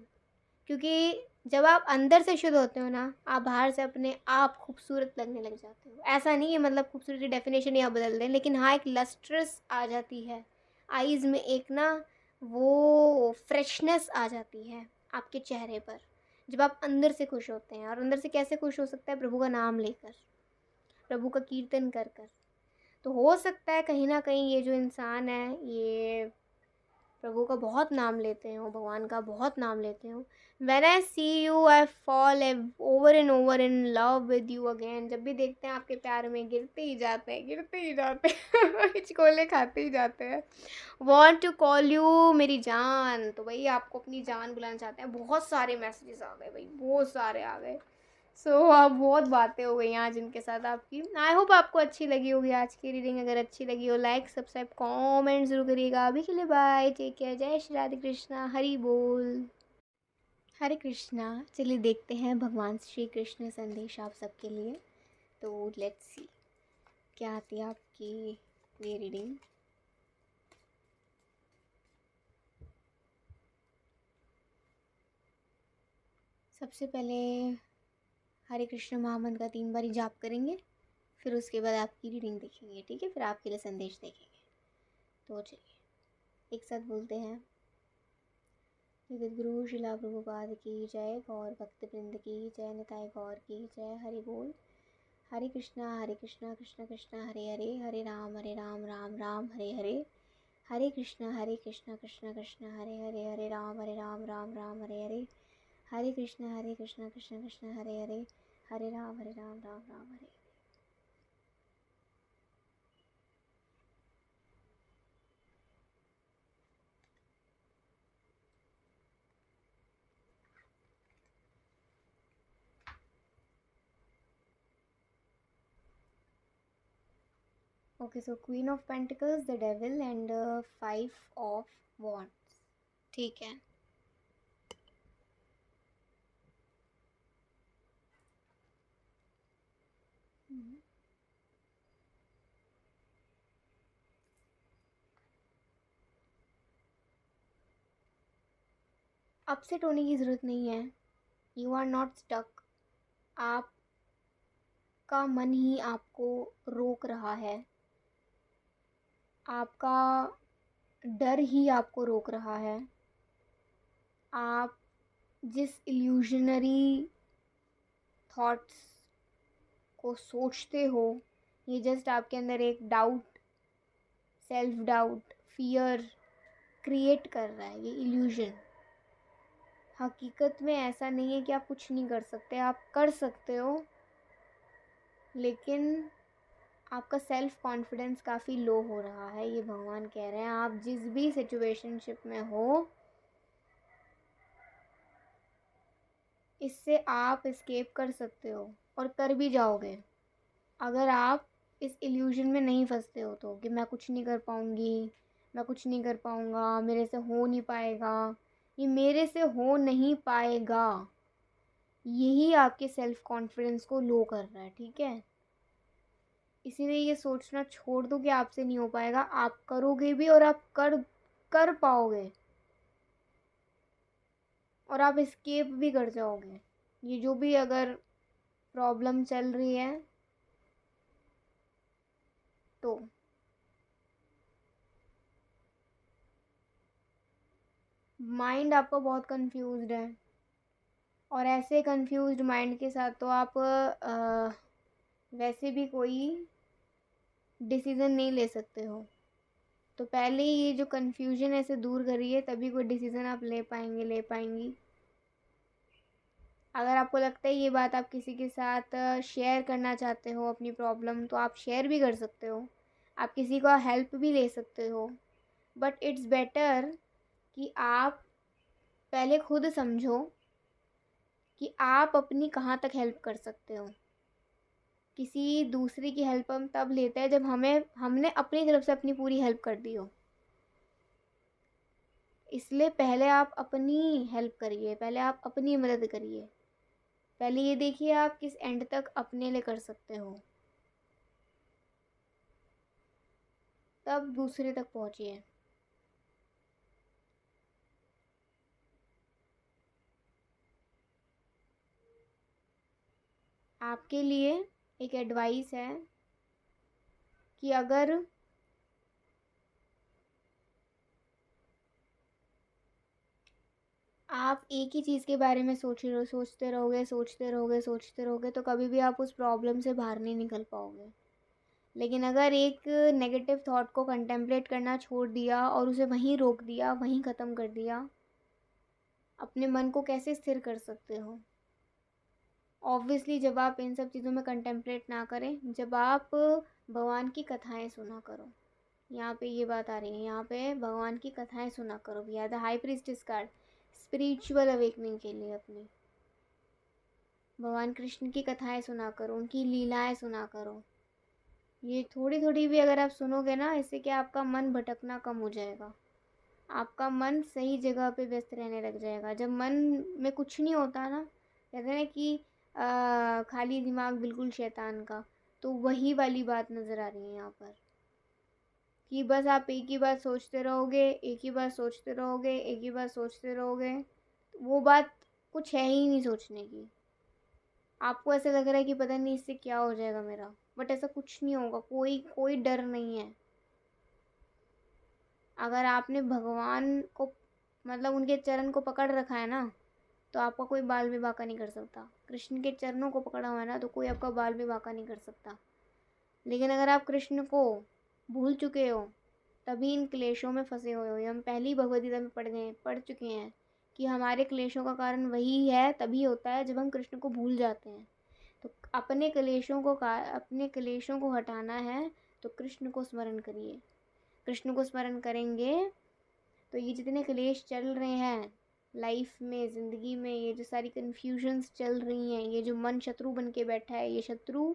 क्योंकि जब आप अंदर से शुद्ध होते हो ना, आप बाहर से अपने आप खूबसूरत लगने लग जाते हो। ऐसा नहीं है मतलब खूबसूरती डेफिनेशन ही आप बदल दें, लेकिन हाँ एक लस्ट्रस आ जाती है आईज़ में, एक ना वो फ्रेशनेस आ जाती है आपके चेहरे पर, जब आप अंदर से खुश होते हैं। और अंदर से कैसे खुश हो सकता है, प्रभु का नाम लेकर, प्रभु का कीर्तन कर कर। तो हो सकता है कहीं न कहीं ये जो इंसान है ये प्रभु का बहुत नाम लेते हो, भगवान का बहुत नाम लेते हो। When I see you I fall over and over in love with you again. जब भी देखते हैं आपके प्यार में गिरते ही जाते हैं, गिरते ही जाते हैं हिचकोले खाते ही जाते हैं। वॉन्ट टू कॉल यू मेरी जान। तो भाई आपको अपनी जान बुलाना चाहते हैं। बहुत सारे मैसेजेस आ गए भाई, बहुत सारे आ गए। अब बहुत बातें हो गई आज इनके साथ आपकी। आई होप आपको अच्छी लगी होगी आज की रीडिंग। अगर अच्छी लगी हो लाइक सब्सक्राइब कमेंट जरूर करिएगा। अभी के लिए बाय, टेक केयर, जय श्री राधे कृष्णा, हरि बोल। हरे कृष्णा। चलिए देखते हैं भगवान श्री कृष्ण संदेश आप सबके लिए। तो लेट्स सी क्या आती है आपकी ये रीडिंग। सबसे पहले हरे कृष्ण महामंत्र का 3 बार जाप करेंगे, फिर उसके बाद आपकी रीडिंग देखेंगे, ठीक है। फिर आपके लिए संदेश देखेंगे। तो चलिए एक साथ बोलते हैं। जगद्गुरु शिला प्रभुपाद की जय, गौर भक्त वृंद की जय, निताय गौर की जय, हरि बोल। Hare Krishna Krishna Krishna Hare Hare, Hare Ram Ram Ram Hare Hare, Hare Krishna Krishna Krishna Hare Hare, Hare Ram Ram Ram Hare Hare, Hare Krishna Krishna Krishna Hare Hare, Hare Ram Ram Ram Hare. Okay, so queen of pentacles, the devil and 5 of wands, ठीक है। अपसेट होने की ज़रूरत नहीं है। You are not stuck. आपका मन ही आपको रोक रहा है। आपका डर ही आपको रोक रहा है। आप जिस इल्यूजनरी थॉट्स को सोचते हो, ये जस्ट आपके अंदर एक doubt, self doubt, fear create कर रहा है, ये इल्यूजन। हकीकत में ऐसा नहीं है कि आप कुछ नहीं कर सकते, आप कर सकते हो, लेकिन आपका सेल्फ कॉन्फिडेंस काफ़ी लो हो रहा है, ये भगवान कह रहे हैं। आप जिस भी सिचुएशनशिप में हो, इससे आप एस्केप कर सकते हो और कर भी जाओगे, अगर आप इस इल्यूजन में नहीं फंसते हो तो, कि मैं कुछ नहीं कर पाऊँगी, मैं कुछ नहीं कर पाऊँगा, मेरे से हो नहीं पाएगा। ये मेरे से हो नहीं पाएगा, यही आपके सेल्फ कॉन्फिडेंस को लो कर रहा है, ठीक है। इसीलिए ये सोचना छोड़ दो कि आपसे नहीं हो पाएगा। आप करोगे भी और आप कर पाओगे, और आप एस्केप भी कर जाओगे। ये जो भी अगर प्रॉब्लम चल रही है तो माइंड आपका बहुत कंफ्यूज्ड है, और ऐसे कंफ्यूज्ड माइंड के साथ तो आप वैसे भी कोई डिसीज़न नहीं ले सकते हो। तो पहले ही ये जो कंफ्यूजन है इसे दूर करिए, तभी कोई डिसीज़न आप ले पाएंगे, ले पाएंगी। अगर आपको लगता है ये बात आप किसी के साथ शेयर करना चाहते हो अपनी प्रॉब्लम, तो आप शेयर भी कर सकते हो, आप किसी का हेल्प भी ले सकते हो। बट इट्स बेटर कि आप पहले खुद समझो कि आप अपनी कहाँ तक हेल्प कर सकते हो। किसी दूसरे की हेल्प हम तब लेते हैं जब हमने अपनी तरफ से अपनी पूरी हेल्प कर दी हो। इसलिए पहले आप अपनी हेल्प करिए, पहले आप अपनी मदद करिए। पहले ये देखिए आप किस एंड तक अपने लिए कर सकते हो, तब दूसरे तक पहुँचिए। आपके लिए एक एडवाइस है कि अगर आप एक ही चीज़ के बारे में सोचते रहोगे तो कभी भी आप उस प्रॉब्लम से बाहर नहीं निकल पाओगे। लेकिन अगर एक नेगेटिव थॉट को कंटेम्पलेट करना छोड़ दिया और उसे वहीं रोक दिया, वहीं ख़त्म कर दिया, अपने मन को कैसे स्थिर कर सकते हो? ऑब्वियसली जब आप इन सब चीज़ों में कंटेम्पलेट ना करें, जब आप भगवान की कथाएं सुना करो। यहाँ पे ये बात आ रही है, यहाँ पे भगवान की कथाएं सुना करो भैया। The high priestess card spiritual awakening के लिए अपनी भगवान कृष्ण की कथाएं सुना करो, उनकी लीलाएं सुना करो। ये थोड़ी थोड़ी भी अगर आप सुनोगे ना, इससे क्या आपका मन भटकना कम हो जाएगा, आपका मन सही जगह पे व्यस्त रहने लग जाएगा। जब मन में कुछ नहीं होता ना, कहते हैं कि खाली दिमाग बिल्कुल शैतान का, तो वही वाली बात नज़र आ रही है यहाँ पर कि बस आप एक ही बात सोचते रहोगे, एक ही बात सोचते रहोगे, एक ही बात सोचते रहोगे। वो बात कुछ है ही नहीं सोचने की। आपको ऐसा लग रहा है कि पता नहीं इससे क्या हो जाएगा मेरा, बट ऐसा कुछ नहीं होगा। कोई कोई डर नहीं है। अगर आपने भगवान को मतलब उनके चरण को पकड़ रखा है ना, तो आपका कोई बाल भी बांका नहीं कर सकता। कृष्ण के चरणों को पकड़ा हुआ है ना, तो कोई आपका बाल भी बांका नहीं कर सकता। लेकिन अगर आप कृष्ण को भूल चुके हो, तभी इन क्लेशों में फंसे हुए हो। ये हम पहली भगवद गीता में पढ़ चुके हैं कि हमारे क्लेशों का कारण वही है, तभी होता है जब हम कृष्ण को भूल जाते हैं। तो अपने क्लेशों को हटाना है तो कृष्ण को स्मरण करिए। कृष्ण को स्मरण करेंगे तो ये जितने क्लेश चल रहे हैं लाइफ में, ज़िंदगी में, ये जो सारी कन्फ्यूजन्स चल रही हैं, ये जो मन शत्रु बन के बैठा है, ये शत्रु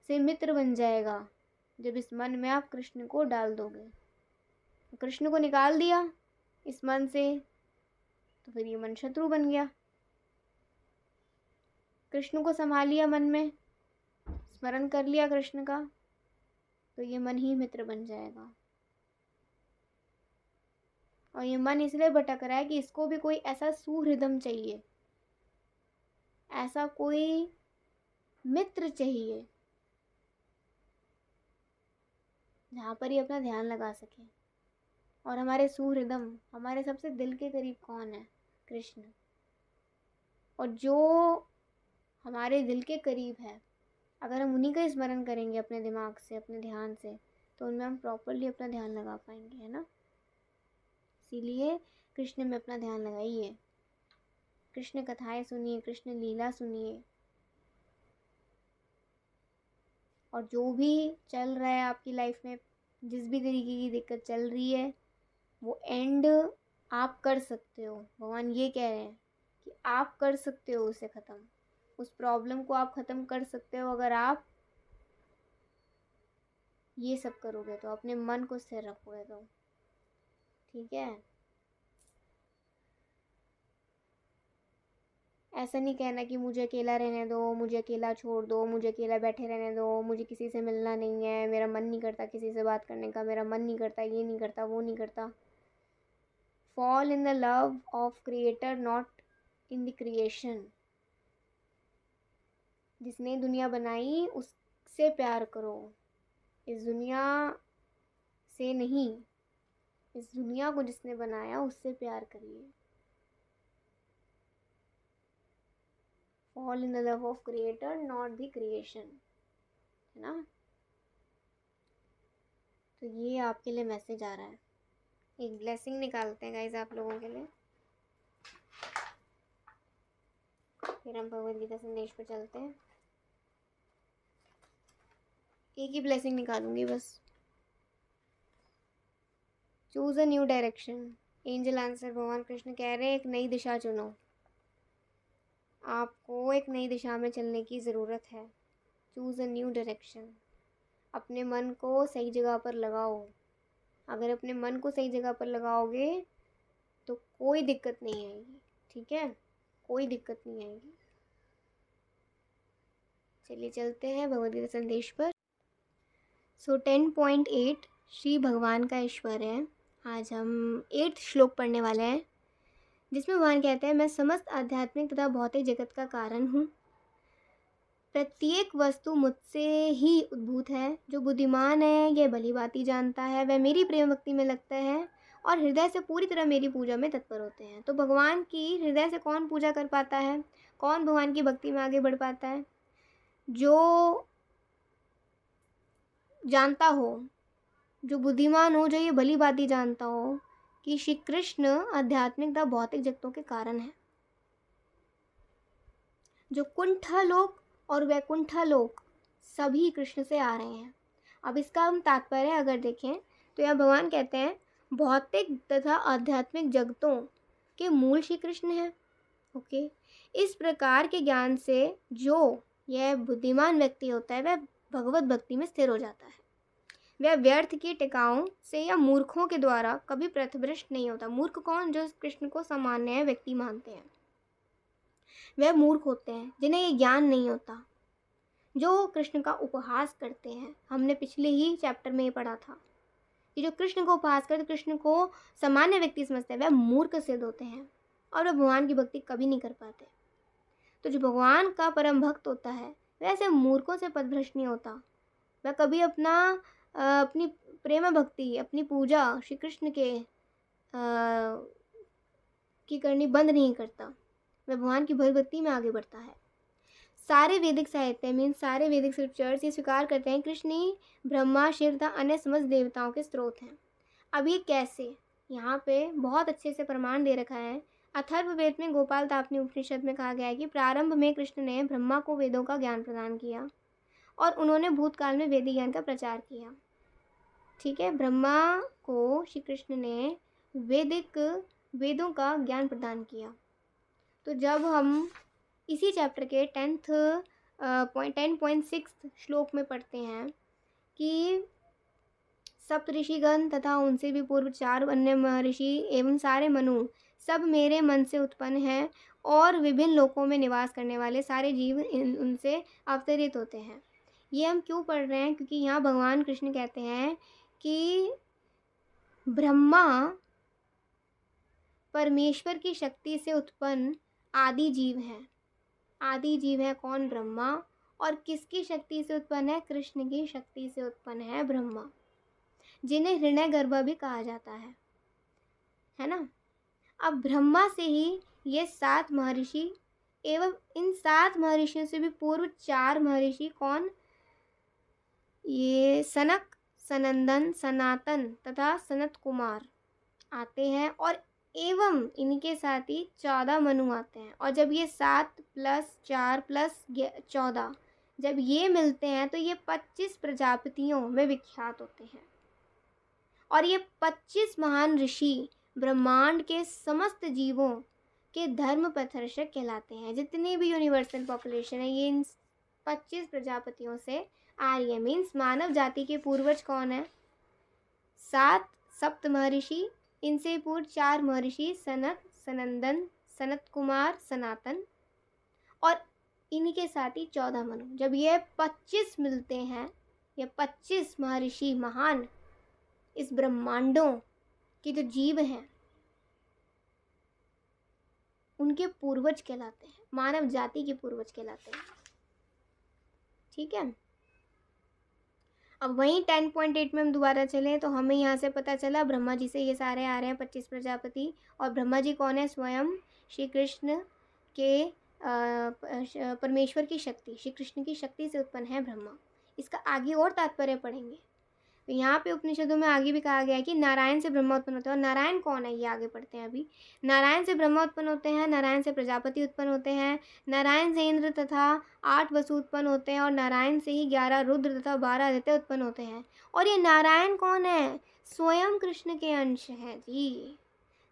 से मित्र बन जाएगा जब इस मन में आप कृष्ण को डाल दोगे। कृष्ण को निकाल दिया इस मन से तो फिर ये मन शत्रु बन गया। कृष्ण को संभाल लिया मन में, स्मरण कर लिया कृष्ण का, तो ये मन ही मित्र बन जाएगा। और ये मन इसलिए भटक रहा है कि इसको भी कोई ऐसा सुहृदम चाहिए, ऐसा कोई मित्र चाहिए जहाँ पर ये अपना ध्यान लगा सके। और हमारे सुहृदम, हमारे सबसे दिल के करीब कौन है? कृष्ण। और जो हमारे दिल के करीब है, अगर हम उन्हीं का स्मरण करेंगे अपने दिमाग से, अपने ध्यान से, तो उनमें हम प्रॉपरली अपना ध्यान लगा पाएंगे, है ना। इसीलिए कृष्ण में अपना ध्यान लगाइए, कृष्ण कथाएं सुनिए, कृष्ण लीला सुनिए। और जो भी चल रहा है आपकी लाइफ में, जिस भी तरीके की दिक्कत चल रही है, वो एंड आप कर सकते हो। भगवान ये कह रहे हैं कि आप कर सकते हो उसे ख़त्म, उस प्रॉब्लम को आप ख़त्म कर सकते हो अगर आप ये सब करोगे, तो अपने मन को स्थिर रखोगे तो। ठीक है, ऐसा नहीं कहना कि मुझे अकेला रहने दो, मुझे अकेला छोड़ दो, मुझे अकेला बैठे रहने दो, मुझे किसी से मिलना नहीं है, मेरा मन नहीं करता किसी से बात करने का, मेरा मन नहीं करता, ये नहीं करता, वो नहीं करता। Fall in the love of creator, not in the creation. जिसने दुनिया बनाई उससे प्यार करो, इस दुनिया से नहीं। इस दुनिया को जिसने बनाया उससे प्यार करिए। Fall in the love of creator, not the creation, है ना। तो ये आपके लिए मैसेज आ रहा है। एक ब्लेसिंग निकालते हैं गाइज आप लोगों के लिए, फिर हम भगवद गीता संदेश पर चलते हैं। एक ही ब्लेसिंग निकालूंगी बस। Choose a new direction. Angel answer, भगवान कृष्ण कह रहे हैं एक नई दिशा चुनो। आपको एक नई दिशा में चलने की ज़रूरत है। Choose a new direction. अपने मन को सही जगह पर लगाओ। अगर अपने मन को सही जगह पर लगाओगे तो कोई दिक्कत नहीं आएगी, ठीक है, कोई दिक्कत नहीं आएगी। चलिए चलते हैं भगवद गीता संदेश पर। 10.8 श्री भगवान का ईश्वर है। आज हम 8th श्लोक पढ़ने वाले हैं, जिसमें भगवान कहते हैं, मैं समस्त आध्यात्मिक तथा भौतिक जगत का कारण हूँ। प्रत्येक वस्तु मुझसे ही उद्भूत है। जो बुद्धिमान है यह भली भांति जानता है, वह मेरी प्रेम भक्ति में लगता है और हृदय से पूरी तरह मेरी पूजा में तत्पर होते हैं। तो भगवान की हृदय से कौन पूजा कर पाता है, कौन भगवान की भक्ति में आगे बढ़ पाता है? जो जानता हो, जो बुद्धिमान हो, जो ये भली भांति जानता हो कि श्री कृष्ण आध्यात्मिकता भौतिक जगतों के कारण है। जो कुंठा लोक और वैकुंठा लोक सभी कृष्ण से आ रहे हैं। अब इसका हम तात्पर्य अगर देखें तो यह भगवान कहते हैं भौतिक तथा आध्यात्मिक जगतों के मूल श्री कृष्ण हैं। ओके, इस प्रकार के ज्ञान से जो यह बुद्धिमान व्यक्ति होता है वह भगवत भक्ति में स्थिर हो जाता है। वह व्यर्थ की टिकाओं से या मूर्खों के द्वारा कभी पथभ्रष्ट नहीं होता। मूर्ख कौन? जो कृष्ण को सामान्य व्यक्ति मानते हैं, वह मूर्ख होते हैं, जिन्हें ये ज्ञान नहीं होता, जो कृष्ण का उपहास करते हैं। हमने पिछले ही चैप्टर में ये पढ़ा था कि जो कृष्ण को उपहास करते, कृष्ण को सामान्य व्यक्ति समझते हैं, वह मूर्ख सिद्ध होते हैं और वह भगवान की भक्ति कभी नहीं कर पाते। तो जो भगवान का परम भक्त होता है वह ऐसे मूर्खों से पथभ्रष्ट नहीं होता। वह कभी अपनी प्रेम भक्ति, अपनी पूजा श्री कृष्ण के की करनी बंद नहीं करता। वह भगवान की भक्ति में आगे बढ़ता है। सारे वैदिक साहित्य मीन सारे वैदिक स्क्रिप्चर्स ये स्वीकार करते हैं कृष्ण ही ब्रह्मा, शिव तथा अन्य समस्त देवताओं के स्रोत हैं। अब ये कैसे? यहाँ पे बहुत अच्छे से प्रमाण दे रखा है। अथर्ववेद में गोपाल तापनी उपनिषद में कहा गया है कि प्रारंभ में कृष्ण ने ब्रह्मा को वेदों का ज्ञान प्रदान किया और उन्होंने भूतकाल में वैदिक ज्ञान का प्रचार किया। ठीक है, ब्रह्मा को श्री कृष्ण ने वेदों का ज्ञान प्रदान किया। तो जब हम इसी चैप्टर के 10.6 श्लोक में पढ़ते हैं कि सप्त ऋषिगण तथा उनसे भी पूर्व 4 अन्य महर्षि एवं सारे मनु सब मेरे मन से उत्पन्न हैं और विभिन्न लोकों में निवास करने वाले सारे जीव उनसे अवतरित होते हैं। ये हम क्यों पढ़ रहे हैं? क्योंकि यहाँ भगवान कृष्ण कहते हैं कि ब्रह्मा परमेश्वर की शक्ति से उत्पन्न आदि जीव हैं। आदि जीव है कौन? ब्रह्मा। और किसकी शक्ति से उत्पन्न है? कृष्ण की शक्ति से उत्पन्न है ब्रह्मा, जिन्हें हिरण्यगर्भ भी कहा जाता है ना। अब ब्रह्मा से ही ये 7 महर्षि एवं इन 7 महर्षियों से भी पूर्व 4 महर्षि कौन? ये सनक, सनंदन, सनातन तथा सनत कुमार आते हैं और एवं इनके साथ ही 14 मनु आते हैं। और जब ये 7 + 4 + 14 जब ये मिलते हैं तो ये 25 प्रजापतियों में विख्यात होते हैं। और ये 25 महान ऋषि ब्रह्मांड के समस्त जीवों के धर्म प्रदर्शक कहलाते हैं। जितनी भी यूनिवर्सल पॉपुलेशन है ये इन 25 प्रजापतियों से आ रही है। मीन्स मानव जाति के पूर्वज कौन है? 7 सप्त महर्षि, इनसे पूर्व 4 महर्षि सनक, सनंदन, सनत कुमार, सनातन और इन्हीं के साथ ही 14 मनु। जब ये 25 मिलते हैं, ये 25 महर्षि महान इस ब्रह्मांडों के जो जीव हैं उनके पूर्वज कहलाते हैं, मानव जाति के पूर्वज कहलाते हैं। ठीक है, अब वहीं 10.8 में हम दोबारा चलें तो हमें यहाँ से पता चला ब्रह्मा जी से ये सारे आ रहे हैं 25 प्रजापति। और ब्रह्मा जी कौन है? स्वयं श्री कृष्ण के परमेश्वर की शक्ति, श्री कृष्ण की शक्ति से उत्पन्न है ब्रह्मा। इसका आगे और तात्पर्य पढ़ेंगे। तो यहाँ पे उपनिषदों में आगे भी कहा गया है कि नारायण से ब्रह्मा उत्पन्न होते हैं। और नारायण कौन है ये आगे पढ़ते हैं अभी। नारायण से ब्रह्मा उत्पन्न होते हैं, नारायण से प्रजापति उत्पन्न होते हैं, नारायण से इंद्र तथा 8 वसु उत्पन्न होते हैं और नारायण से ही 11 रुद्र तथा 12 आदित्य उत्पन्न होते हैं। और ये नारायण कौन है? स्वयं कृष्ण के अंश हैं जी,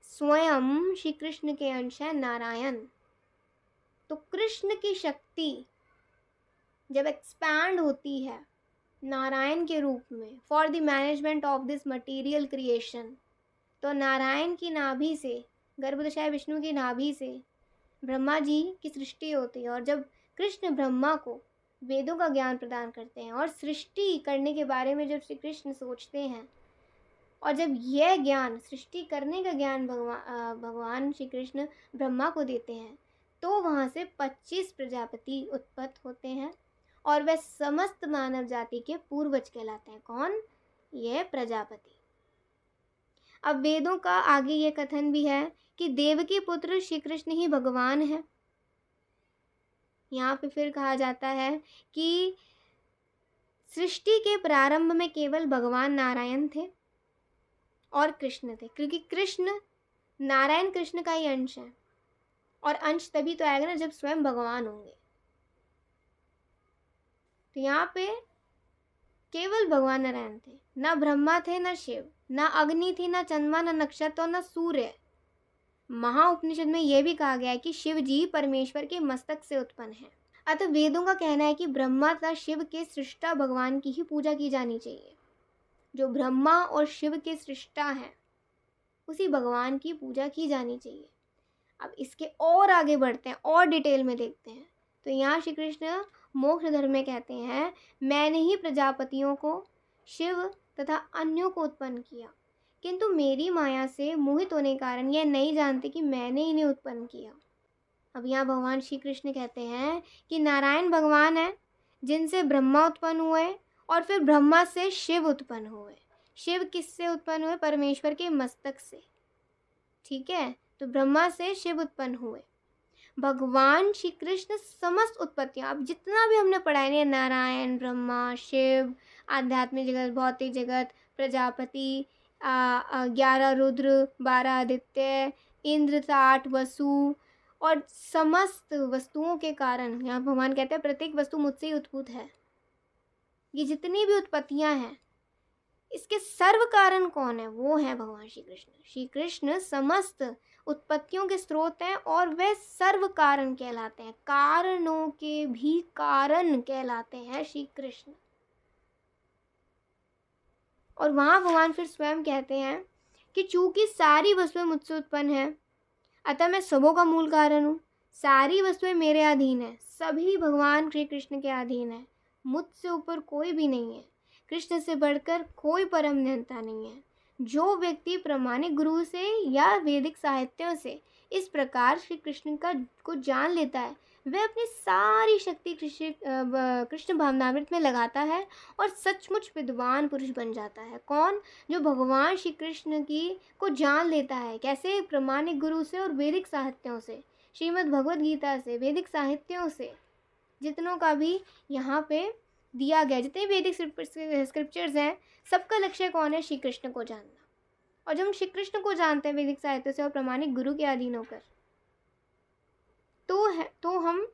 स्वयं श्री कृष्ण के अंश है नारायण। तो कृष्ण की शक्ति जब एक्सपैंड होती है नारायण के रूप में for the management of this material creation, तो नारायण की नाभि से, गर्भदशाय विष्णु की नाभि से ब्रह्मा जी की सृष्टि होती है। और जब कृष्ण ब्रह्मा को वेदों का ज्ञान प्रदान करते हैं और सृष्टि करने के बारे में जब श्री कृष्ण सोचते हैं और जब यह ज्ञान, सृष्टि करने का ज्ञान भगवान श्री कृष्ण ब्रह्मा को देते हैं, तो वहाँ से 25 प्रजापति उत्पन्न होते हैं और वह समस्त मानव जाति के पूर्वज कहलाते हैं। कौन? ये प्रजापति। अब वेदों का आगे ये कथन भी है कि देवकी पुत्र श्री कृष्ण ही भगवान है। यहाँ पे फिर कहा जाता है कि सृष्टि के प्रारंभ में केवल भगवान नारायण थे और कृष्ण थे, क्योंकि कृष्ण नारायण कृष्ण का ही अंश है, और अंश तभी तो आएगा ना जब स्वयं भगवान होंगे। तो यहाँ पे केवल भगवान नारायण थे, ना ब्रह्मा थे, ना शिव, ना अग्नि थी, ना चंद्रमा, ना नक्षत्र और ना सूर्य। महाउपनिषद में यह भी कहा गया है कि शिव जी परमेश्वर के मस्तक से उत्पन्न है। अतः वेदों का कहना है कि ब्रह्मा तथा शिव के सृष्टा भगवान की ही पूजा की जानी चाहिए। जो ब्रह्मा और शिव के सृष्टा हैं उसी भगवान की पूजा की जानी चाहिए। अब इसके और आगे बढ़ते हैं और डिटेल में देखते हैं। तो यहाँ श्री कृष्ण मोक्ष धर्म में कहते हैं, मैंने ही प्रजापतियों को, शिव तथा अन्यों को उत्पन्न किया, किंतु मेरी माया से मोहित होने के कारण यह नहीं जानते कि मैंने इन्हें उत्पन्न किया। अब यहाँ भगवान श्री कृष्ण कहते हैं कि नारायण भगवान है जिनसे ब्रह्मा उत्पन्न हुए और फिर ब्रह्मा से शिव उत्पन्न हुए। शिव किससे उत्पन्न हुए? परमेश्वर के मस्तक से। ठीक है, तो ब्रह्मा से शिव उत्पन्न हुए। भगवान श्री कृष्ण समस्त उत्पत्तियां, अब जितना भी हमने पढ़ा है, नारायण, ब्रह्मा, शिव, आध्यात्मिक जगत, भौतिक जगत, प्रजापति, 11 रुद्र, 12 आदित्य, इंद्र, 8 वसु और समस्त वस्तुओं के कारण, यहाँ भगवान कहते हैं प्रत्येक वस्तु मुझसे ही उत्पन्न है। ये जितनी भी उत्पत्तियां हैं इसके सर्व कारण कौन है? वो है भगवान श्री कृष्ण। श्री कृष्ण समस्त उत्पत्तियों के स्रोत हैं और वे सर्व कारण कहलाते हैं, कारणों के भी कारण कहलाते हैं श्री कृष्ण। और वहां भगवान फिर स्वयं कहते हैं कि चूंकि सारी वस्तुएं मुझसे उत्पन्न है, अतः मैं सबों का मूल कारण हूँ। सारी वस्तुएं मेरे अधीन है, सभी भगवान श्री कृष्ण के अधीन है, मुझसे ऊपर कोई भी नहीं है, कृष्ण से बढ़कर कोई परम नियंता नहीं है। जो व्यक्ति प्रामाणिक गुरु से या वैदिक साहित्यों से इस प्रकार श्री कृष्ण को जान लेता है, वह अपनी सारी शक्ति कृष्ण भावनामृत में लगाता है और सचमुच विद्वान पुरुष बन जाता है। कौन? जो भगवान श्री कृष्ण को जान लेता है। कैसे? प्रामाणिक गुरु से और वैदिक साहित्यों से, श्रीमद् भगवद गीता से, वैदिक साहित्यों से, जितनों का भी यहाँ पे दिया गया, जितने वैदिक स्क्रिप्चर्स हैं, सबका लक्ष्य कौन है? श्री कृष्ण को जानना। और जब हम श्री कृष्ण को जानते हैं वैदिक साहित्य से और प्रामाणिक गुरु के अधीन होकर, तो हम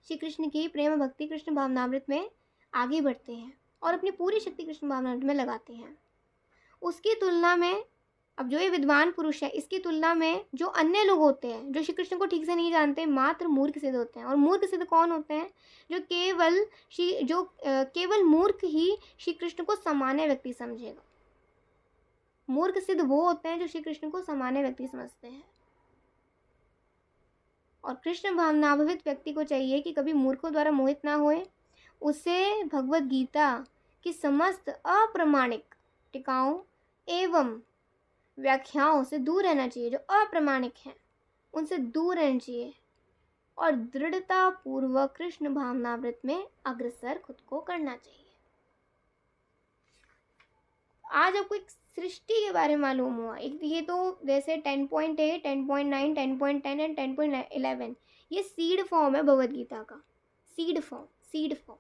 श्री कृष्ण की प्रेम भक्ति कृष्ण भावनामृत में आगे बढ़ते हैं और अपनी पूरी शक्ति कृष्ण भावनामृत में लगाते हैं। उसकी तुलना में, अब जो ये विद्वान पुरुष है, इसकी तुलना में जो अन्य लोग होते हैं जो श्री कृष्ण को ठीक से नहीं जानते, मात्र मूर्ख सिद्ध होते हैं। और मूर्ख सिद्ध कौन होते हैं? जो केवल मूर्ख ही श्री कृष्ण को सामान्य व्यक्ति समझेगा। मूर्ख सिद्ध वो होते हैं जो श्री कृष्ण को सामान्य व्यक्ति समझते हैं। और कृष्ण भावनाभावित व्यक्ति को चाहिए कि कभी मूर्खों द्वारा मोहित ना होए, उसे भगवद गीता की समस्त अप्रामाणिक टीकाओं एवं व्याख्याओं से दूर रहना चाहिए। जो अप्रामाणिक हैं उनसे दूर रहना चाहिए और दृढ़ता पूर्वक कृष्ण भावनामृत में अग्रसर खुद को करना चाहिए। आज आपको एक सृष्टि के बारे में मालूम हुआ। एक ये तो जैसे 10.8, 10.9, 10.10 एंड 10.11 ये सीड फॉर्म है भगवद गीता का। सीड फॉर्म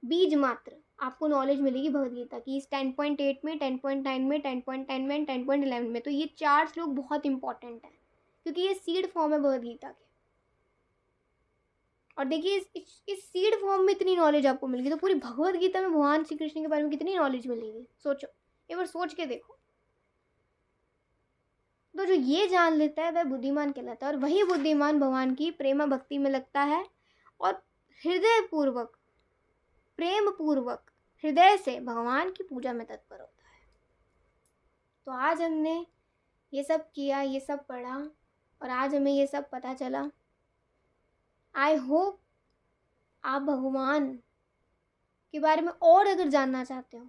बीज मात्र आपको नॉलेज मिलेगी भगवद गीता की। इस 10.8 में, 10.9 में, 10.10 में, 10.11 में। तो ये 4 श्लोक बहुत इंपॉर्टेंट है क्योंकि ये सीड फॉर्म है भगवद गीता के। और देखिए इस सीड फॉर्म में इतनी नॉलेज आपको मिलेगी, तो पूरी भगवद गीता में भगवान श्री कृष्ण के बारे में कितनी नॉलेज मिलेगी? सोचो, एक बार सोच के देखो। तो जो ये जान लेता है वह बुद्धिमान कहलाता है, और वही बुद्धिमान भगवान की प्रेमा भक्ति में लगता है और हृदय पूर्वक, प्रेम पूर्वक, हृदय से भगवान की पूजा में तत्पर होता है। तो आज हमने ये सब किया, ये सब पढ़ा और आज हमें ये सब पता चला। आई होप आप भगवान के बारे में और अगर जानना चाहते हो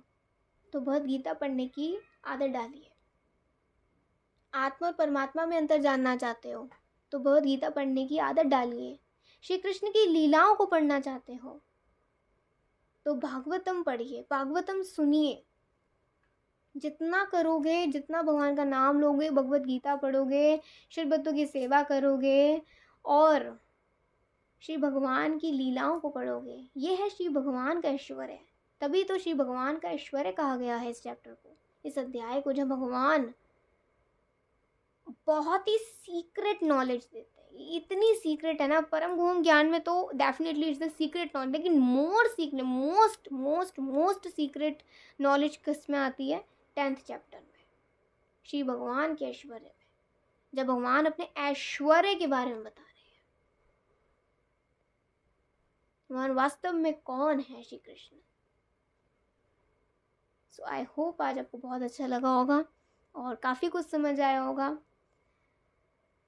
तो भगवद गीता पढ़ने की आदत डालिए। आत्मा और परमात्मा में अंतर जानना चाहते हो तो भगवद गीता पढ़ने की आदत डालिए। श्री कृष्ण की लीलाओं को पढ़ना चाहते हो तो भागवतम पढ़िए, भागवतम सुनिए। जितना करोगे, जितना भगवान का नाम लोगे, भगवद गीता पढ़ोगे, श्रीबद्धों की सेवा करोगे और श्री भगवान की लीलाओं को पढ़ोगे, ये है श्री भगवान का ईश्वर है। तभी तो श्री भगवान का ऐश्वर्य कहा गया है इस चैप्टर को, इस अध्याय को, जब भगवान बहुत ही सीक्रेट नॉलेज देते हैं। इतनी सीक्रेट है ना, परम गुह्यम ज्ञान में तो definitely it's the secret knowledge, लेकिन more secret, most most most secret knowledge किस में आती है? 10th चैप्टर में, श्री भगवान के ऐश्वर्य में, जब भगवान अपने ऐश्वर्य के बारे में बता रहे हैं। भगवान वास्तव में कौन है श्री कृष्ण। सो आई होप आज आपको बहुत अच्छा लगा होगा और काफ़ी कुछ समझ आया होगा।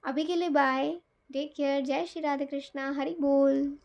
अभी के लिए बाय, टेक केयर, जय श्री राधे कृष्णा, हरि बोल।